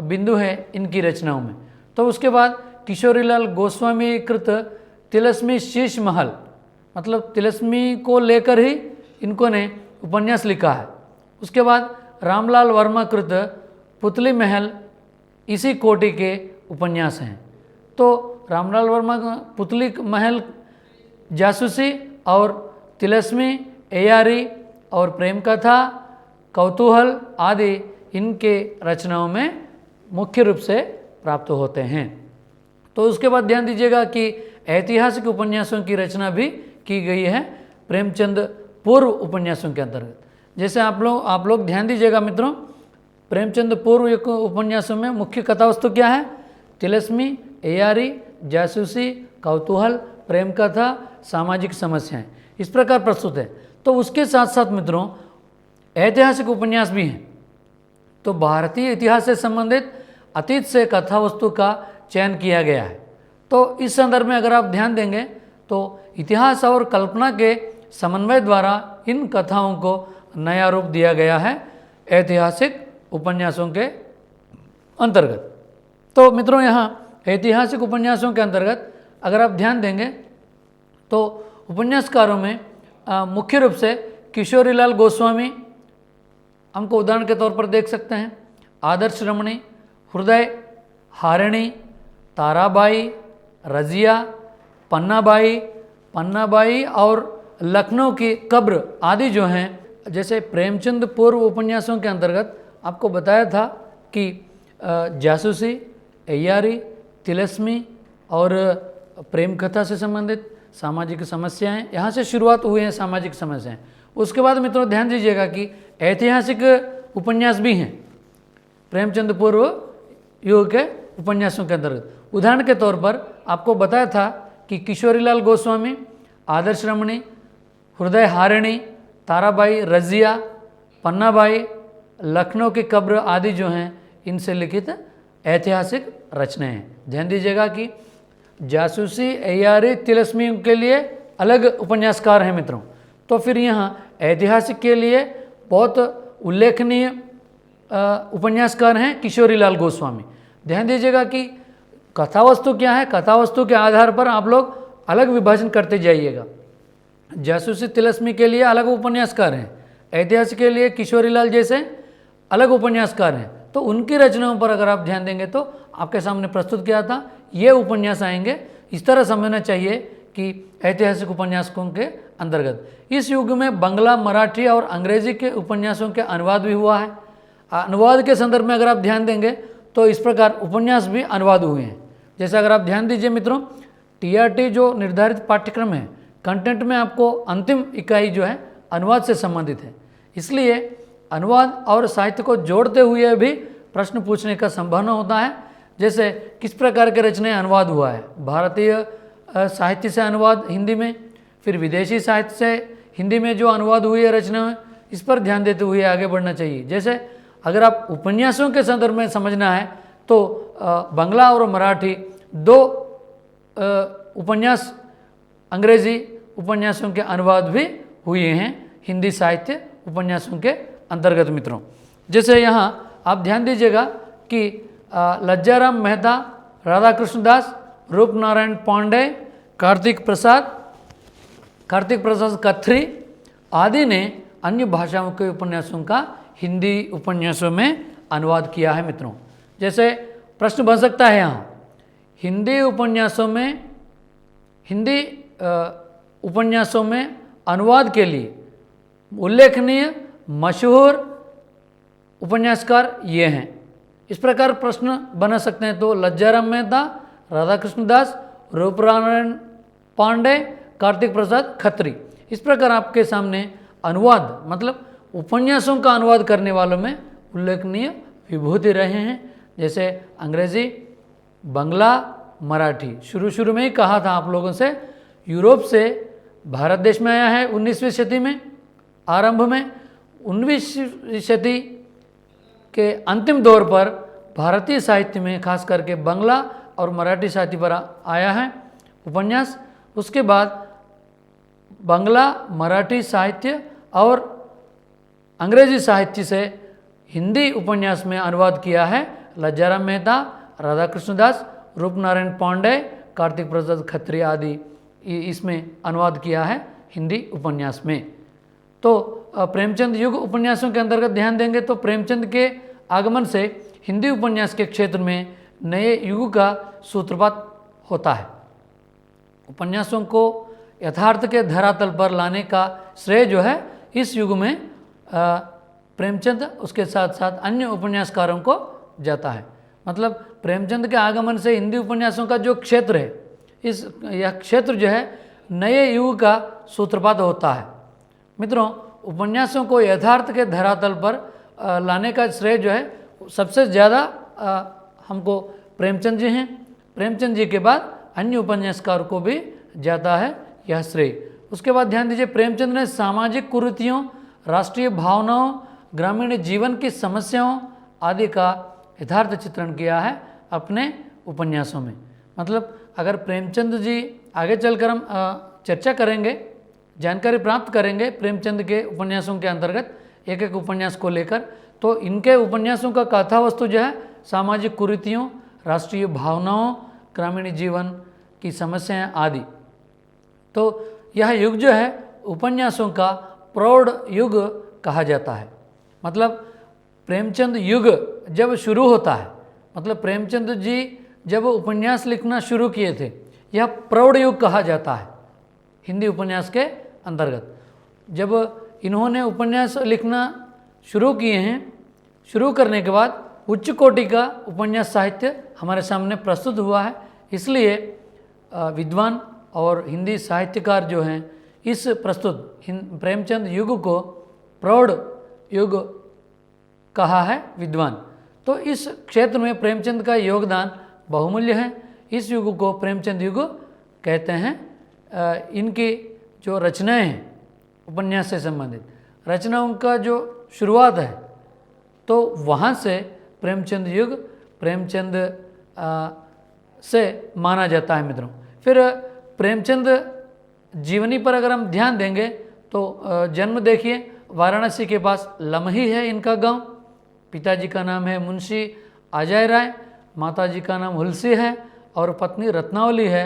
बिंदु है इनकी रचनाओं में। तो उसके बाद किशोरीलाल गोस्वामी कृत तिलिस्मी शीश महल, मतलब तिलिस्मी को लेकर ही इनको ने उपन्यास लिखा है। उसके बाद रामलाल वर्मा कृत पुतली महल इसी कोटि के उपन्यास हैं। तो रामलाल वर्मा का पुतली महल जासूसी और तिलिस्मी, एयारी और प्रेम कथा, कौतूहल आदि इनके रचनाओं में मुख्य रूप से प्राप्त होते हैं। तो उसके बाद ध्यान दीजिएगा कि ऐतिहासिक उपन्यासों की रचना भी की गई है प्रेमचंद पूर्व उपन्यासों के अंतर्गत। जैसे आप लोग ध्यान दीजिएगा मित्रों, प्रेमचंद पूर्व उपन्यासों में मुख्य कथा वस्तु क्या है? तिलस्मी, एयारी, जासूसी, कौतूहल, प्रेम कथा, सामाजिक समस्याएं, इस प्रकार प्रस्तुत है। तो उसके साथ साथ मित्रों ऐतिहासिक उपन्यास भी हैं। तो भारतीय इतिहास से संबंधित अतीत से कथा वस्तु का चयन किया गया है। तो इस संदर्भ में अगर आप ध्यान देंगे तो इतिहास और कल्पना के समन्वय द्वारा इन कथाओं को नया रूप दिया गया है ऐतिहासिक उपन्यासों के अंतर्गत। तो मित्रों यहाँ ऐतिहासिक उपन्यासों के अंतर्गत अगर आप ध्यान देंगे तो उपन्यासकारों में मुख्य रूप से किशोरीलाल गोस्वामी हमको उदाहरण के तौर पर देख सकते हैं, आदर्श रमणी, हृदय हारिणी, ताराबाई, रजिया, पन्नाबाई और लखनऊ की कब्र आदि जो हैं। जैसे प्रेमचंद पूर्व उपन्यासों के अंतर्गत आपको बताया था कि जासूसी, एयारी, तिलस्मी और प्रेम कथा से संबंधित सामाजिक समस्याएं, यहाँ से शुरुआत हुई हैं सामाजिक समस्याएं। उसके बाद मित्रों ध्यान दीजिएगा कि ऐतिहासिक उपन्यास भी हैं प्रेमचंद पूर्व युग के उपन्यासों के अंतर्गत। उदाहरण के तौर पर आपको बताया था कि किशोरीलाल गोस्वामी, आदर्श रमणी, हृदय हारिणी, ताराबाई, रजिया, पन्नाबाई, लखनऊ की कब्र आदि जो हैं इनसे लिखित ऐतिहासिक रचनाएं हैं। ध्यान दीजिएगा कि जासूसी, एयारी, तिलस्मी के लिए अलग उपन्यासकार हैं मित्रों। तो फिर यहाँ ऐतिहासिक के लिए बहुत उल्लेखनीय उपन्यासकार हैं किशोरीलाल गोस्वामी। ध्यान दीजिएगा कि कथा वस्तु क्या है, कथा वस्तु के आधार पर आप लोग अलग विभाजन करते जाइएगा। जासूसी, तिलस्मी के लिए अलग उपन्यासकार हैं, ऐतिहासिक के लिए किशोरीलाल जैसे अलग उपन्यासकार हैं। तो उनकी रचनाओं पर अगर आप ध्यान देंगे तो आपके सामने प्रस्तुत किया था ये उपन्यास आएंगे। इस तरह समझना चाहिए कि ऐतिहासिक उपन्यासों के अंतर्गत इस युग में बांग्ला, मराठी और अंग्रेजी के उपन्यासों के अनुवाद भी हुआ है। अनुवाद के संदर्भ में अगर आप ध्यान देंगे तो इस प्रकार उपन्यास भी अनुवाद हुए हैं। जैसे अगर आप ध्यान दीजिए मित्रों, TRT जो निर्धारित पाठ्यक्रम है, कंटेंट में आपको अंतिम इकाई जो है अनुवाद से संबंधित है। इसलिए अनुवाद और साहित्य को जोड़ते हुए भी प्रश्न पूछने का संभावना होता है। जैसे किस प्रकार के रचनाएं अनुवाद हुआ है, भारतीय साहित्य से अनुवाद हिंदी में, फिर विदेशी साहित्य से हिंदी में जो अनुवाद हुई है रचना, इस पर ध्यान देते हुए आगे बढ़ना चाहिए। जैसे अगर आप उपन्यासों के संदर्भ में समझना है तो बांग्ला और मराठी दो उपन्यास अंग्रेजी उपन्यासों के अनुवाद भी हुए हैं हिंदी साहित्य उपन्यासों के अंतर्गत मित्रों। जैसे यहाँ आप ध्यान दीजिएगा कि लज्जाराम मेहता, राधाकृष्ण दास, रूपनारायण पांडे, कार्तिक प्रसाद खत्री आदि ने अन्य भाषाओं के उपन्यासों का हिंदी उपन्यासों में अनुवाद किया है मित्रों। जैसे प्रश्न बन सकता है यहाँ, हिंदी उपन्यासों में अनुवाद के लिए उल्लेखनीय मशहूर उपन्यासकार ये हैं। इस प्रकार प्रश्न बना सकते हैं। तो लज्जाराम मेहता, राधाकृष्ण दास, रूपनारायण पांडे, कार्तिक प्रसाद खत्री, इस प्रकार आपके सामने अनुवाद मतलब उपन्यासों का अनुवाद करने वालों में उल्लेखनीय विभूति रहे हैं। जैसे अंग्रेजी, बांग्ला, मराठी। शुरू में ही कहा था आप लोगों से, यूरोप से भारत देश में आया है 19वीं शताब्दी में, आरंभ में 19वीं शताब्दी के अंतिम दौर पर भारतीय साहित्य में खास करके बांग्ला और मराठी साहित्य पर आया है उपन्यास। उसके बाद बांग्ला, मराठी साहित्य और अंग्रेजी साहित्य से हिंदी उपन्यास में अनुवाद किया है लज्जाराम मेहता, राधाकृष्ण दास, रूपनारायण पांडे, कार्तिक प्रसाद खत्री आदि इसमें अनुवाद किया है हिंदी उपन्यास में। तो प्रेमचंद युग उपन्यासों के अंतर्गत ध्यान देंगे तो प्रेमचंद के आगमन से हिंदी उपन्यास के क्षेत्र में नए युग का सूत्रपात होता है। उपन्यासों को यथार्थ के धरातल पर लाने का श्रेय जो है इस युग में प्रेमचंद उसके साथ साथ अन्य उपन्यासकारों को जाता है। मतलब प्रेमचंद के आगमन से हिंदी उपन्यासों का जो क्षेत्र है, यह क्षेत्र जो है नए युग का सूत्रपात होता है। मित्रों, उपन्यासों को यथार्थ के धरातल पर लाने का श्रेय जो है सबसे ज़्यादा हमको प्रेमचंद जी हैं। प्रेमचंद जी के बाद अन्य उपन्यासकारों को भी जाता है यह श्रेय। उसके बाद ध्यान दीजिए, प्रेमचंद ने सामाजिक कुरीतियों, राष्ट्रीय भावनाओं, ग्रामीण जीवन की समस्याओं आदि का यथार्थ चित्रण किया है अपने उपन्यासों में। मतलब अगर प्रेमचंद जी आगे चलकर हम चर्चा करेंगे, जानकारी प्राप्त करेंगे प्रेमचंद के उपन्यासों के अंतर्गत एक एक उपन्यास को लेकर, तो इनके उपन्यासों का कथा वस्तु जो है सामाजिक कुरीतियों, राष्ट्रीय भावनाओं, ग्रामीण जीवन की समस्याएं आदि। तो यह युग जो है उपन्यासों का प्रौढ़ युग कहा जाता है। मतलब प्रेमचंद युग जब शुरू होता है, मतलब प्रेमचंद जी जब उपन्यास लिखना शुरू किए थे, यह प्रौढ़ युग कहा जाता है हिंदी उपन्यास के अंतर्गत। जब इन्होंने उपन्यास लिखना शुरू किए हैं, शुरू करने के बाद उच्च कोटि का उपन्यास साहित्य हमारे सामने प्रस्तुत हुआ है। इसलिए विद्वान और हिंदी साहित्यकार जो हैं इस प्रस्तुत प्रेमचंद युग को प्रौढ़ युग कहा है विद्वान। तो इस क्षेत्र में प्रेमचंद का योगदान बहुमूल्य है। इस युग को प्रेमचंद युग कहते हैं। इनकी जो रचनाएं हैं उपन्यास से संबंधित रचनाओं का जो शुरुआत है, तो वहाँ से प्रेमचंद युग प्रेमचंद से माना जाता है मित्रों। फिर प्रेमचंद जीवनी पर अगर हम ध्यान देंगे तो जन्म देखिए, वाराणसी के पास लमही है इनका गांव। पिताजी का नाम है मुंशी अजय राय, माताजी का नाम हुलसी है और पत्नी रत्नावली है।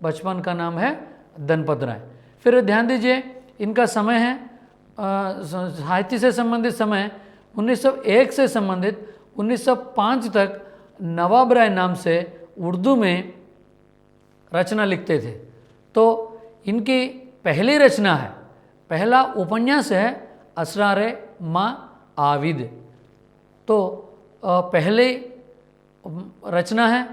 बचपन का नाम है धनपत राय। फिर ध्यान दीजिए, इनका समय है साहित्य से संबंधित समय 1901 से संबंधित 1905 तक नवाब राय नाम से उर्दू में रचना लिखते थे। तो इनकी पहली रचना है, पहला उपन्यास है असरारे माँ आविद। तो पहली रचना है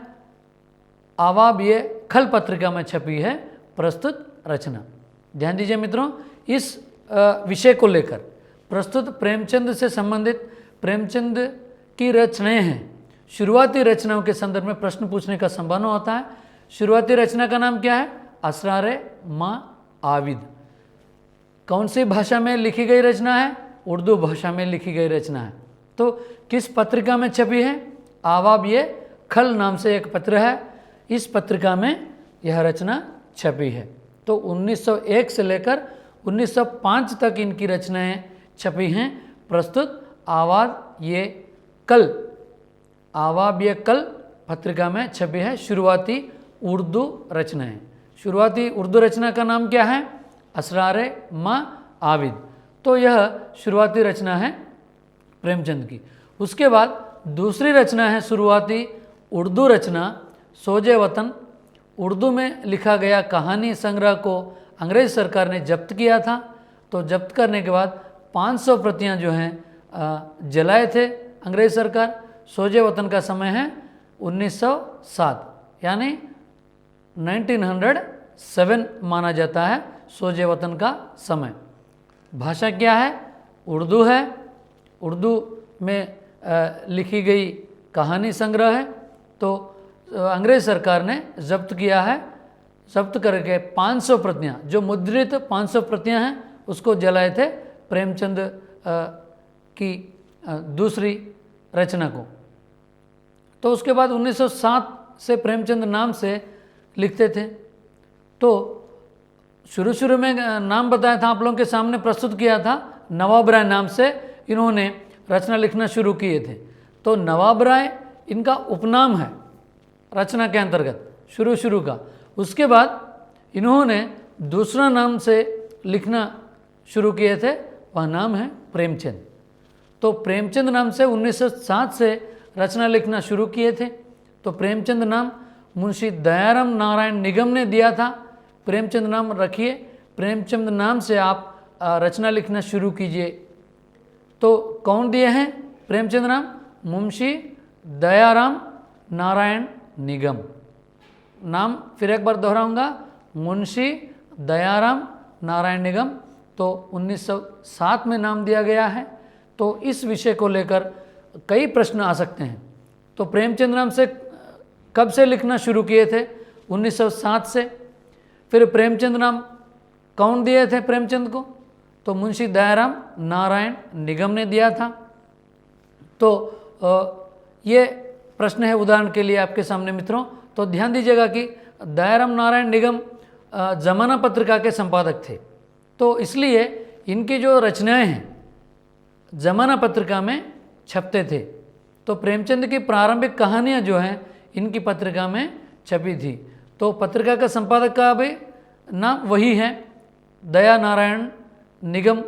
आवाब, ये खल पत्रिका में छपी है प्रस्तुत रचना। ध्यान दीजिए मित्रों, इस विषय को लेकर प्रस्तुत प्रेमचंद से संबंधित प्रेमचंद की रचनाएं हैं। शुरुआती रचनाओं के संदर्भ में प्रश्न पूछने का संभावना होता है। शुरुआती रचना का नाम क्या है? असरारे माँ आविद। कौन सी भाषा में लिखी गई रचना है? उर्दू भाषा में लिखी गई रचना है। तो किस पत्रिका में छपी है? आवाब, ये खल नाम से एक पत्र है, इस पत्रिका में यह रचना छपी है। तो 1901 से लेकर 1905 तक इनकी रचनाएं छपी हैं। प्रस्तुत आवाब ये कल, आवाब ये कल पत्रिका में छपी है शुरुआती उर्दू रचनाएं। शुरुआती उर्दू रचना का नाम क्या है? असरारे माँ आविद। तो यह शुरुआती रचना है प्रेमचंद की। उसके बाद दूसरी रचना है शुरुआती उर्दू रचना सोजे वतन। उर्दू में लिखा गया कहानी संग्रह को अंग्रेज सरकार ने जब्त किया था। तो जब्त करने के बाद 500 प्रतियां जो हैं जलाए थे अंग्रेज सरकार। सोजे वतन का समय है 1907, यानी 1907 माना जाता है सोजे वतन का समय। भाषा क्या है? उर्दू है। उर्दू में लिखी गई कहानी संग्रह है। तो अंग्रेज सरकार ने जब्त किया है। जब्त करके 500 प्रतियां, जो मुद्रित 500 प्रतियां हैं, उसको जलाए थे प्रेमचंद की दूसरी रचना को। तो उसके बाद 1907 से प्रेमचंद नाम से लिखते थे। तो शुरू में नाम बताया था, आप लोगों के सामने प्रस्तुत किया था। नवाब राय नाम से इन्होंने रचना लिखना शुरू किए थे। तो नवाब राय इनका उपनाम है रचना के अंतर्गत शुरू का। उसके बाद इन्होंने दूसरा नाम से लिखना शुरू किए थे, वह नाम है प्रेमचंद। तो प्रेमचंद नाम से 1907 से रचना लिखना शुरू किए थे। तो प्रेमचंद नाम मुंशी दयाराम नारायण निगम ने दिया था। प्रेमचंद नाम रखिए, प्रेमचंद नाम से आप रचना लिखना शुरू कीजिए। तो कौन दिए हैं प्रेमचंद नाम? मुंशी दयाराम नारायण निगम। नाम फिर एक बार दोहराऊंगा, मुंशी दयाराम नारायण निगम। तो 1907 में नाम दिया गया है। तो इस विषय को लेकर कई प्रश्न आ सकते हैं। तो प्रेमचंद नाम से कब से लिखना शुरू किए थे? 1907 से। फिर प्रेमचंद नाम कौन दिए थे प्रेमचंद को? तो मुंशी दयाराम नारायण निगम ने दिया था। तो ये प्रश्न है उदाहरण के लिए आपके सामने मित्रों। तो ध्यान दीजिएगा कि दयाराम नारायण निगम जमाना पत्रिका के संपादक थे। तो इसलिए इनकी जो रचनाएं हैं जमाना पत्रिका में छपते थे। तो प्रेमचंद की प्रारंभिक कहानियां जो हैं इनकी पत्रिका में छपी थी। तो पत्रिका का संपादक का भी नाम वही है, दया नारायण निगम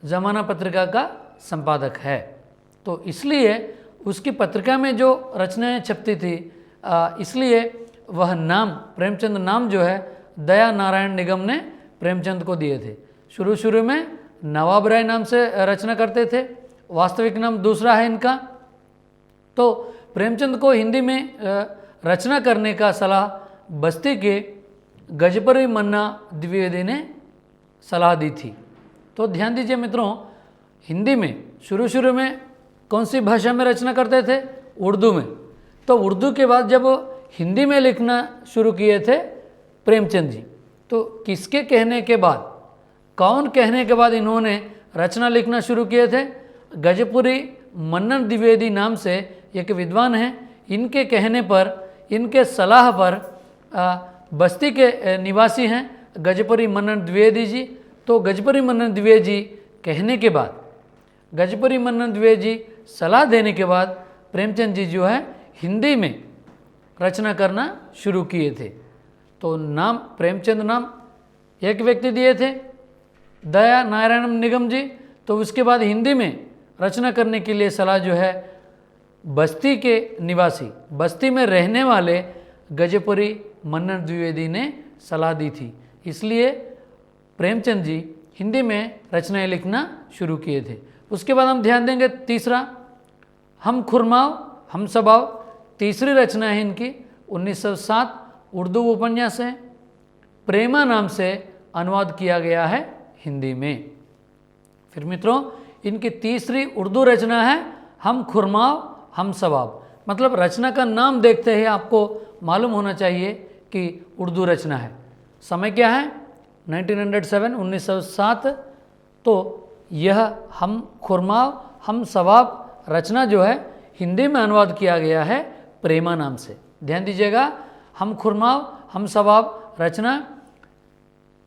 जमाना पत्रिका का संपादक है। तो इसलिए उसकी पत्रिका में जो रचनाएं छपती थी, इसलिए वह नाम प्रेमचंद नाम जो है दया नारायण निगम ने प्रेमचंद को दिए थे। शुरू में नवाब राय नाम से रचना करते थे, वास्तविक नाम दूसरा है इनका। तो प्रेमचंद को हिंदी में रचना करने का सलाह बस्ती के गजपति मन्ना द्विवेदी ने सलाह दी थी। तो ध्यान दीजिए मित्रों, हिंदी में शुरू में कौन सी भाषा में रचना करते थे? उर्दू में। तो उर्दू के बाद जब हिंदी में लिखना शुरू किए थे प्रेमचंद जी, तो किसके कहने के बाद, कौन कहने के बाद इन्होंने रचना लिखना शुरू किए थे? गजपुरी मन्नन द्विवेदी नाम से एक विद्वान हैं, इनके कहने पर, इनके सलाह पर बस्ती के निवासी हैं गजपुरी मन्नन द्विवेदी जी। तो गजपुरी मन्नन द्विवेदी जी कहने के बाद, गजपुरी मन्नन द्विवेदी जी सलाह देने के बाद प्रेमचंद जी जो है हिंदी में रचना करना शुरू किए थे। तो नाम प्रेमचंद नाम एक व्यक्ति दिए थे, दया नारायण निगम जी। तो उसके बाद हिंदी में रचना करने के लिए सलाह जो है बस्ती के निवासी, बस्ती में रहने वाले गजपुरी मन्नन द्विवेदी ने सलाह दी थी। इसलिए प्रेमचंद जी हिंदी में रचनाएं लिखना शुरू किए थे। उसके बाद हम ध्यान देंगे तीसरा, हम खुरमाओ हम सबाओ। तीसरी रचना है इनकी, 1907 उर्दू उपन्यास है, प्रेमा नाम से अनुवाद किया गया है हिंदी में। फिर मित्रों इनकी तीसरी उर्दू रचना है हम खुरमाओ हम सबाब। मतलब रचना का नाम देखते ही आपको मालूम होना चाहिए कि उर्दू रचना है। समय क्या है? 1907 1907। तो यह हम खुरमाओ हम सबाब रचना जो है हिंदी में अनुवाद किया गया है प्रेमा नाम से। ध्यान दीजिएगा, हम खुरमाओ हम सबाब रचना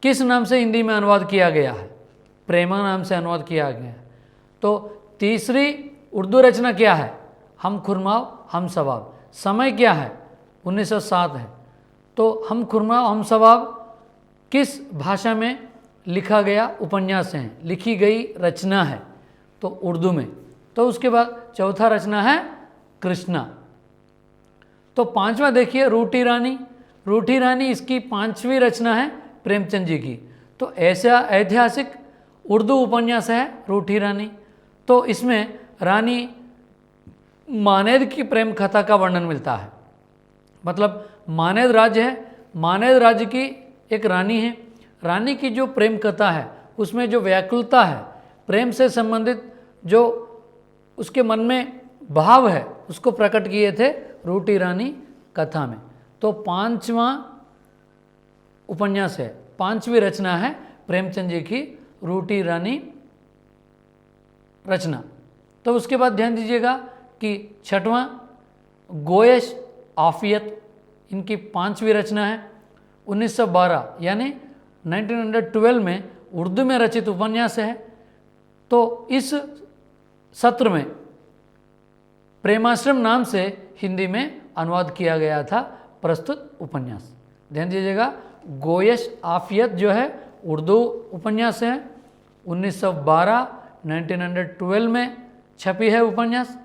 किस नाम से हिंदी में अनुवाद किया गया है? प्रेमा नाम से अनुवाद किया गया है। तो तीसरी उर्दू रचना क्या है? हम खुरमाओ हम सबाब। समय क्या है? 1907 है। तो हम खुरमाओ हम सबाब किस भाषा में लिखा गया उपन्यास है, लिखी गई रचना है? तो उर्दू में। तो उसके बाद चौथा रचना है कृष्णा। तो पांचवा देखिए रूठी रानी। रूठी रानी इसकी पांचवी रचना है प्रेमचंद जी की। तो ऐसा ऐतिहासिक उर्दू उपन्यास है रूठी रानी। तो इसमें रानी मानेद की प्रेम कथा का वर्णन मिलता है। मतलब मानेद राज्य है, मानेद राज्य की एक रानी है, रानी की जो प्रेम कथा है उसमें जो व्याकुलता है, प्रेम से संबंधित जो उसके मन में भाव है उसको प्रकट किए थे रूठी रानी कथा में। तो पांचवा उपन्यास है, पांचवी रचना है प्रेमचंद जी की रूठी रानी रचना। तो उसके बाद ध्यान दीजिएगा कि छठवां गोयश आफियत इनकी पांचवी रचना है। 1912 यानी 1912 में उर्दू में रचित उपन्यास है। तो इस सत्र में प्रेमाश्रम नाम से हिंदी में अनुवाद किया गया था प्रस्तुत उपन्यास। ध्यान दीजिएगा, गोयश आफियत जो है उर्दू उपन्यास है, 1912 1912 में छपी है उपन्यास।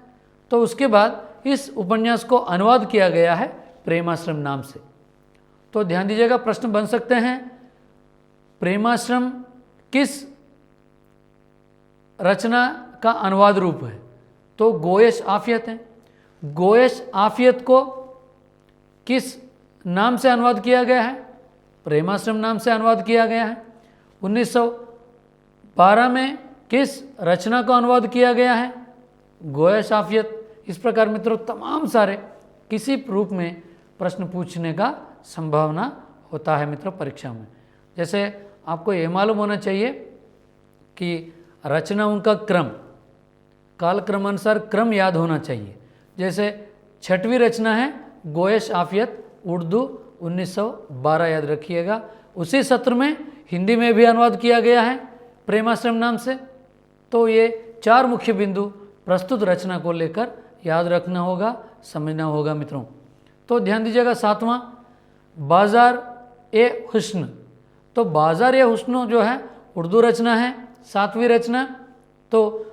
तो उसके बाद इस उपन्यास को अनुवाद किया गया है प्रेमाश्रम नाम से। तो ध्यान दीजिएगा, प्रश्न बन सकते हैं प्रेमाश्रम किस रचना का अनुवाद रूप है? तो गोयश आफियत है। गोयश आफियत को किस नाम से अनुवाद किया गया है? प्रेमाश्रम नाम से अनुवाद किया गया है। 1912 में किस रचना को अनुवाद किया गया है? गोया शाफियत। इस प्रकार मित्रों तमाम सारे किसी रूप में प्रश्न पूछने का संभावना होता है मित्रों परीक्षा में। जैसे आपको ये मालूम होना चाहिए कि रचनाओं का क्रम, कालक्रम अनुसार क्रम याद होना चाहिए। जैसे 6वीं रचना है गोयश आफियत उर्दू 1912, याद रखिएगा। उसी सत्र में हिंदी में भी अनुवाद किया गया है प्रेमाश्रम नाम से। तो ये 4 मुख्य बिंदु प्रस्तुत रचना को लेकर याद रखना होगा, समझना होगा मित्रों। तो ध्यान दीजिएगा 7वां बाजार ए हुस्न। तो बाजार ए हुस्न जो है उर्दू रचना है, 7वीं रचना। तो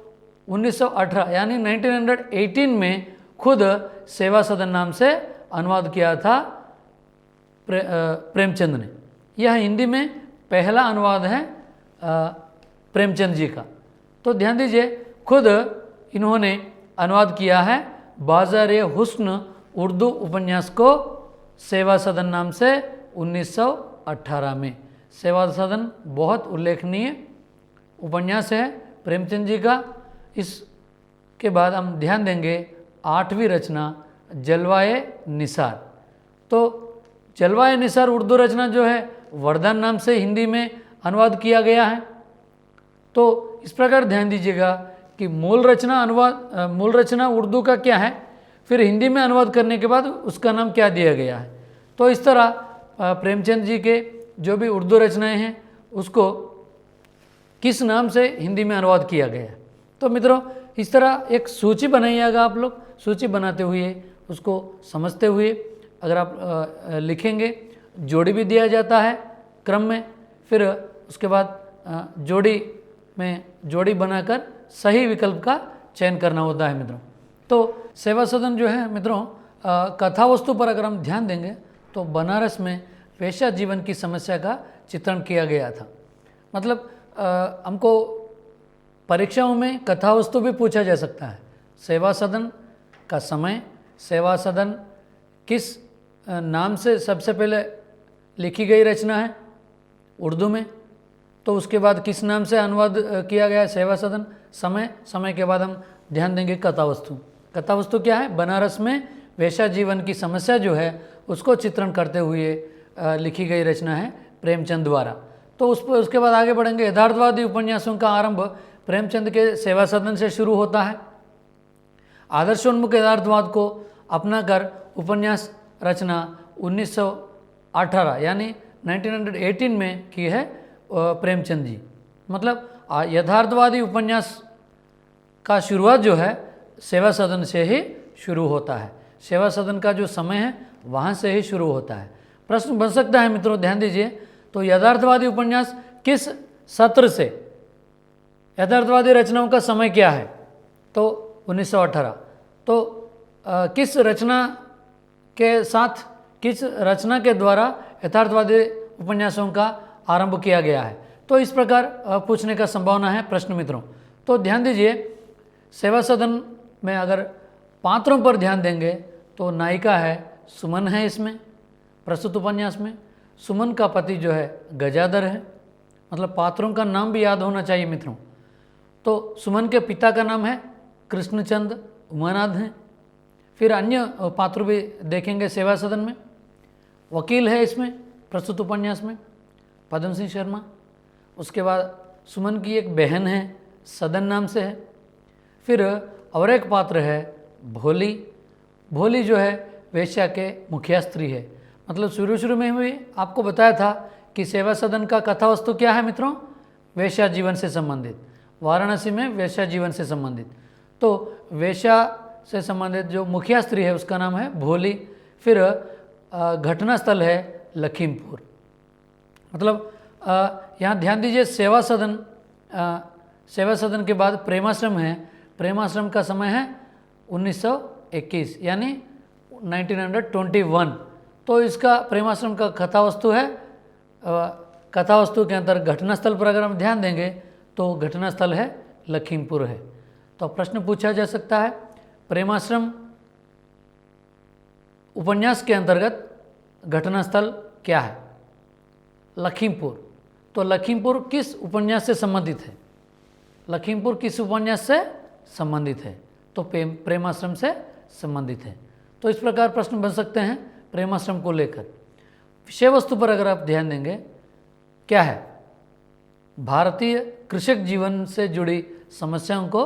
1918 यानी 1918 में खुद सेवा सदन नाम से अनुवाद किया था प्रेमचंद ने। यह हिंदी में पहला अनुवाद है प्रेमचंद जी का। तो ध्यान दीजिए खुद इन्होंने अनुवाद किया है बाजार ए हुस्न उर्दू उपन्यास को सेवा सदन नाम से 1918 में। सेवा सदन बहुत उल्लेखनीय उपन्यास है प्रेमचंद जी का। इसके बाद हम ध्यान देंगे 8वीं रचना जलवाए निसार। तो जलवाए निसार उर्दू रचना जो है वरदान नाम से हिंदी में अनुवाद किया गया है। तो इस प्रकार ध्यान दीजिएगा कि मूल रचना उर्दू का क्या है, फिर हिंदी में अनुवाद करने के बाद उसका नाम क्या दिया गया है। तो इस तरह प्रेमचंद जी के जो भी उर्दू रचनाएं हैं उसको किस नाम से हिंदी में अनुवाद किया गया है। तो मित्रों इस तरह एक सूची बनाइएगा आप लोग। सूची बनाते हुए उसको समझते हुए अगर आप लिखेंगे, जोड़ी भी दिया जाता है क्रम में, फिर उसके बाद जोड़ी बनाकर सही विकल्प का चयन करना होता है मित्रों। तो सेवा सदन जो है मित्रों कथा वस्तु पर अगर हम ध्यान देंगे तो बनारस में वेश्या जीवन की समस्या का चित्रण किया गया था। मतलब हमको परीक्षाओं में कथा वस्तु भी पूछा जा सकता है। सेवा सदन का समय, सेवा सदन किस नाम से सबसे पहले लिखी गई रचना है उर्दू में, तो उसके बाद किस नाम से अनुवाद किया गया है सेवा सदन, समय के बाद हम ध्यान देंगे कथा वस्तु। कथा वस्तु क्या है? बनारस में वेश्या जीवन की समस्या जो है उसको चित्रण करते हुए लिखी गई रचना है प्रेमचंद द्वारा। तो उसके बाद आगे बढ़ेंगे। यथार्थवादी उपन्यासों का आरंभ प्रेमचंद के सेवा सदन से शुरू होता है। आदर्शोन्मुख यथार्थवाद को अपनाकर उपन्यास रचना 1918 यानी 1918 में की है प्रेमचंद जी। मतलब यथार्थवादी उपन्यास का शुरुआत जो है सेवा सदन से ही शुरू होता है। सेवा सदन का जो समय है वहाँ से ही शुरू होता है। प्रश्न बन सकता है मित्रों, ध्यान दीजिए। तो यथार्थवादी उपन्यास किस सत्र से, यथार्थवादी रचनाओं का समय क्या है? तो 1918। तो किस रचना के द्वारा यथार्थवादी उपन्यासों का आरंभ किया गया है? तो इस प्रकार पूछने का संभावना है प्रश्न मित्रों। तो ध्यान दीजिए सेवा सदन में अगर पात्रों पर ध्यान देंगे तो नायिका है सुमन है इसमें प्रस्तुत उपन्यास में। सुमन का पति जो है गजाधर है। मतलब पात्रों का नाम भी याद होना चाहिए मित्रों। तो सुमन के पिता का नाम है कृष्णचंद उमानाथ हैं। फिर अन्य पात्र भी देखेंगे सेवा सदन में। वकील है इसमें प्रस्तुत उपन्यास में पद्म सिंह शर्मा। उसके बाद सुमन की एक बहन है सदन नाम से है। फिर और एक पात्र है भोली। भोली जो है वेश्या के मुखिया स्त्री है। मतलब शुरू में भी आपको बताया था कि सेवा सदन का कथा वस्तु क्या है मित्रों? वेश्या जीवन से संबंधित। वाराणसी में वेश्या जीवन से संबंधित। तो वेश्या से संबंधित जो मुखिया स्त्री है उसका नाम है भोली। फिर घटनास्थल है लखीमपुर। मतलब यहाँ ध्यान दीजिए सेवा सदन के बाद प्रेमाश्रम है। प्रेमाश्रम का समय है 1921 यानी 1921। तो इसका प्रेमाश्रम का कथा वस्तु है। कथा वस्तु के अंदर घटनास्थल पर अगर हम ध्यान देंगे तो घटनास्थल है लखीमपुर है। तो प्रश्न पूछा जा सकता है प्रेमाश्रम उपन्यास के अंतर्गत घटनास्थल क्या है? लखीमपुर। तो लखीमपुर किस उपन्यास से संबंधित है? लखीमपुर किस उपन्यास से संबंधित है? तो प्रेमाश्रम से संबंधित है। तो इस प्रकार प्रश्न बन सकते हैं प्रेमाश्रम को लेकर। विषय वस्तु पर अगर आप ध्यान देंगे, क्या है? भारतीय कृषक जीवन से जुड़ी समस्याओं को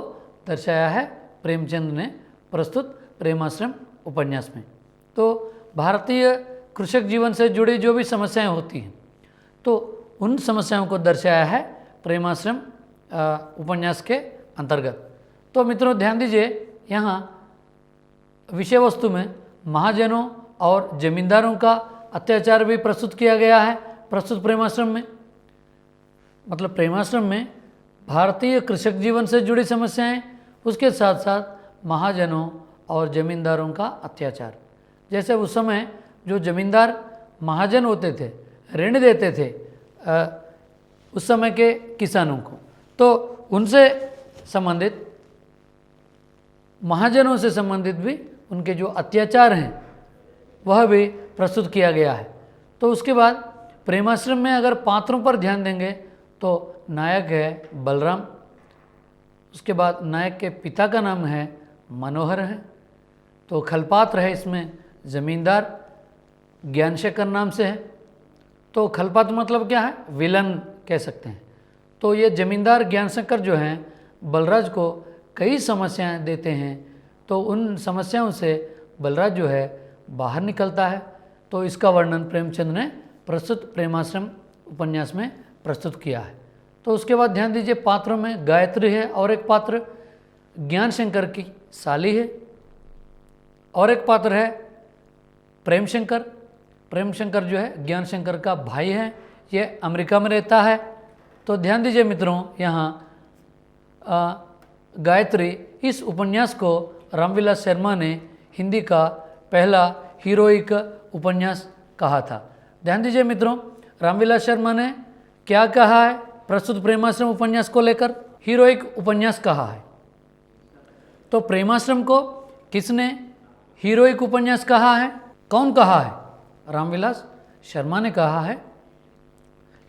दर्शाया है प्रेमचंद ने प्रस्तुत प्रेमाश्रम उपन्यास में। तो भारतीय कृषक जीवन से जुड़ी जो भी समस्याएं होती हैं, तो उन समस्याओं को दर्शाया है प्रेमाश्रम उपन्यास के अंतर्गत। तो मित्रों ध्यान दीजिए, यहाँ विषय वस्तु में महाजनों और जमींदारों का अत्याचार भी प्रस्तुत किया गया है प्रस्तुत प्रेमाश्रम में। मतलब प्रेमाश्रम में भारतीय कृषक जीवन से जुड़ी समस्याएं, उसके साथ साथ महाजनों और जमींदारों का अत्याचार। जैसे उस समय जो जमींदार महाजन होते थे, ऋण देते थे उस समय के किसानों को, तो उनसे संबंधित, महाजनों से संबंधित भी उनके जो अत्याचार हैं वह भी प्रस्तुत किया गया है। तो उसके बाद प्रेमाश्रम में अगर पात्रों पर ध्यान देंगे तो नायक है बलराम, उसके बाद नायक के पिता का नाम है मनोहर है। तो खलपात्र है इसमें जमींदार, ज्ञानशेखर नाम से है। तो खलपात्र मतलब क्या है? विलन कह सकते हैं। तो ये जमींदार ज्ञानशेखर जो हैं बलराज को कई समस्याएं देते हैं, तो उन समस्याओं से बलराज जो है बाहर निकलता है। तो इसका वर्णन प्रेमचंद ने प्रस्तुत प्रेमाश्रम उपन्यास में प्रस्तुत किया है। तो उसके बाद ध्यान दीजिए, पात्रों में गायत्री है और एक पात्र ज्ञानशंकर की साली है, और एक पात्र है प्रेमशंकर। प्रेमशंकर जो है ज्ञानशंकर का भाई है, ये अमेरिका में रहता है। तो ध्यान दीजिए मित्रों, यहाँ गायत्री इस उपन्यास को रामविलास शर्मा ने हिंदी का पहला हीरोइक उपन्यास कहा था। ध्यान दीजिए मित्रों, रामविलास शर्मा ने क्या कहा है प्रस्तुत प्रेमाश्रम उपन्यास को लेकर? हीरोइक उपन्यास कहा है। तो प्रेमाश्रम को किसने हीरोइक उपन्यास कहा है? कौन कहा है? रामविलास शर्मा ने कहा है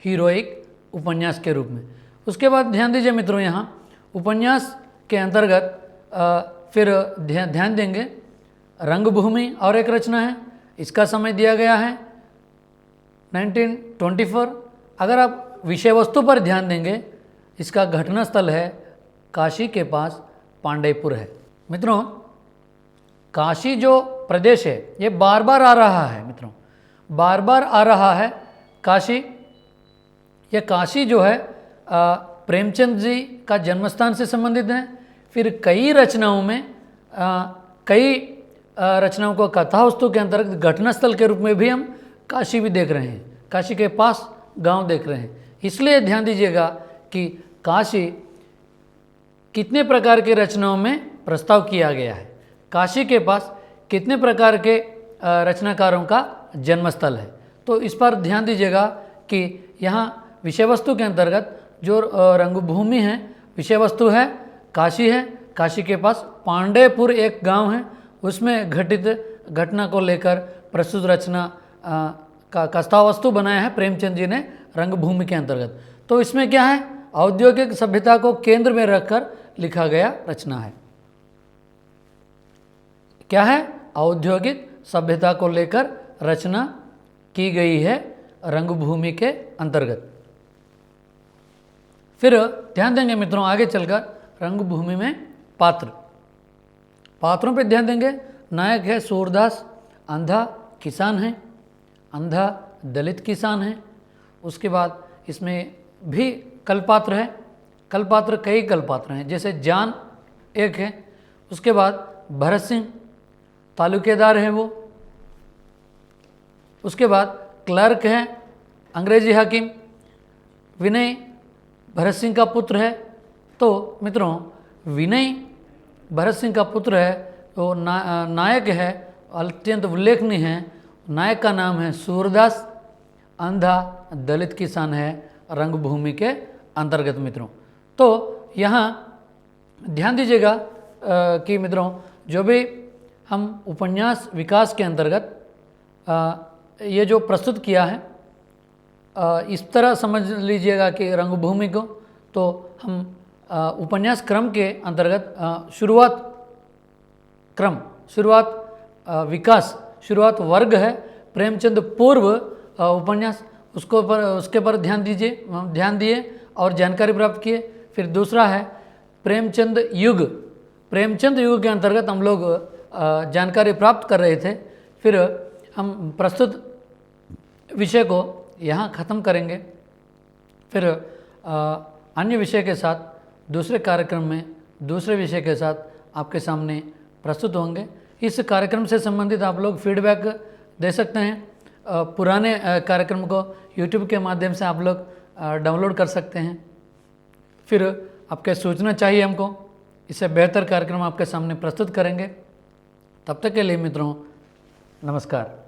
हीरोइक उपन्यास के रूप में। उसके बाद ध्यान दीजिए मित्रों, यहाँ उपन्यास के अंतर्गत फिर ध्यान देंगे रंगभूमि और एक रचना है, इसका समय दिया गया है 1924। अगर आप विषय वस्तु पर ध्यान देंगे, इसका घटनास्थल है काशी के पास पांडेयपुर है। मित्रों काशी जो प्रदेश है ये बार बार आ रहा है, मित्रों बार बार आ रहा है काशी। ये काशी जो है प्रेमचंद जी का जन्मस्थान से संबंधित है। फिर कई रचनाओं में कई रचनाओं को कथा वस्तु के अंतर्गत घटनास्थल के रूप में भी हम काशी भी देख रहे हैं, काशी के पास गांव देख रहे हैं। इसलिए ध्यान दीजिएगा कि काशी कितने प्रकार के रचनाओं में प्रस्ताव किया गया है, काशी के पास कितने प्रकार के रचनाकारों का जन्मस्थल है। तो इस पर ध्यान दीजिएगा कि यहाँ विषय वस्तु के अंतर्गत जो रंगभूमि है, विषय वस्तु है काशी है, काशी के पास पांडेयपुर एक गांव है, उसमें घटित घटना को लेकर प्रस्तुत रचना का कथा वस्तु बनाया है प्रेमचंद जी ने रंगभूमि के अंतर्गत। तो इसमें क्या है? औद्योगिक सभ्यता को केंद्र में रखकर लिखा गया रचना है। क्या है? औद्योगिक सभ्यता को लेकर रचना की गई है रंगभूमि के अंतर्गत। फिर ध्यान देंगे मित्रों आगे चलकर रंगभूमि में पात्रों पे ध्यान देंगे। नायक है सूरदास, अंधा किसान है, अंधा दलित किसान है। उसके बाद इसमें भी कलपात्र है, कलपात्र कई कलपात्र हैं, जैसे जान एक है। उसके बाद भरत सिंह तालुकेदार है वो। उसके बाद क्लर्क है अंग्रेजी हाकिम। विनय भरत सिंह का पुत्र है। तो मित्रों विनय भरत सिंह का पुत्र है, तो नायक है, अत्यंत उल्लेखनीय है। नायक का नाम है सूरदास, अंधा दलित किसान है रंगभूमि के अंतर्गत। मित्रों तो यहाँ ध्यान दीजिएगा कि मित्रों जो भी हम उपन्यास विकास के अंतर्गत ये जो प्रस्तुत किया है, इस तरह समझ लीजिएगा कि रंगभूमि को तो हम उपन्यास क्रम के अंतर्गत शुरुआत वर्ग है, प्रेमचंद पूर्व उपन्यास, उसके पर ध्यान दिए और जानकारी प्राप्त किए। फिर दूसरा है प्रेमचंद युग के अंतर्गत हम लोग जानकारी प्राप्त कर रहे थे। फिर हम प्रस्तुत विषय को यहाँ ख़त्म करेंगे, फिर अन्य विषय के साथ दूसरे कार्यक्रम में दूसरे विषय के साथ आपके सामने प्रस्तुत होंगे। इस कार्यक्रम से संबंधित आप लोग फीडबैक दे सकते हैं। पुराने कार्यक्रम को YouTube के माध्यम से आप लोग डाउनलोड कर सकते हैं। फिर आपके सूचना चाहिए हमको, इससे बेहतर कार्यक्रम आपके सामने प्रस्तुत करेंगे। तब तक के लिए मित्रों, नमस्कार।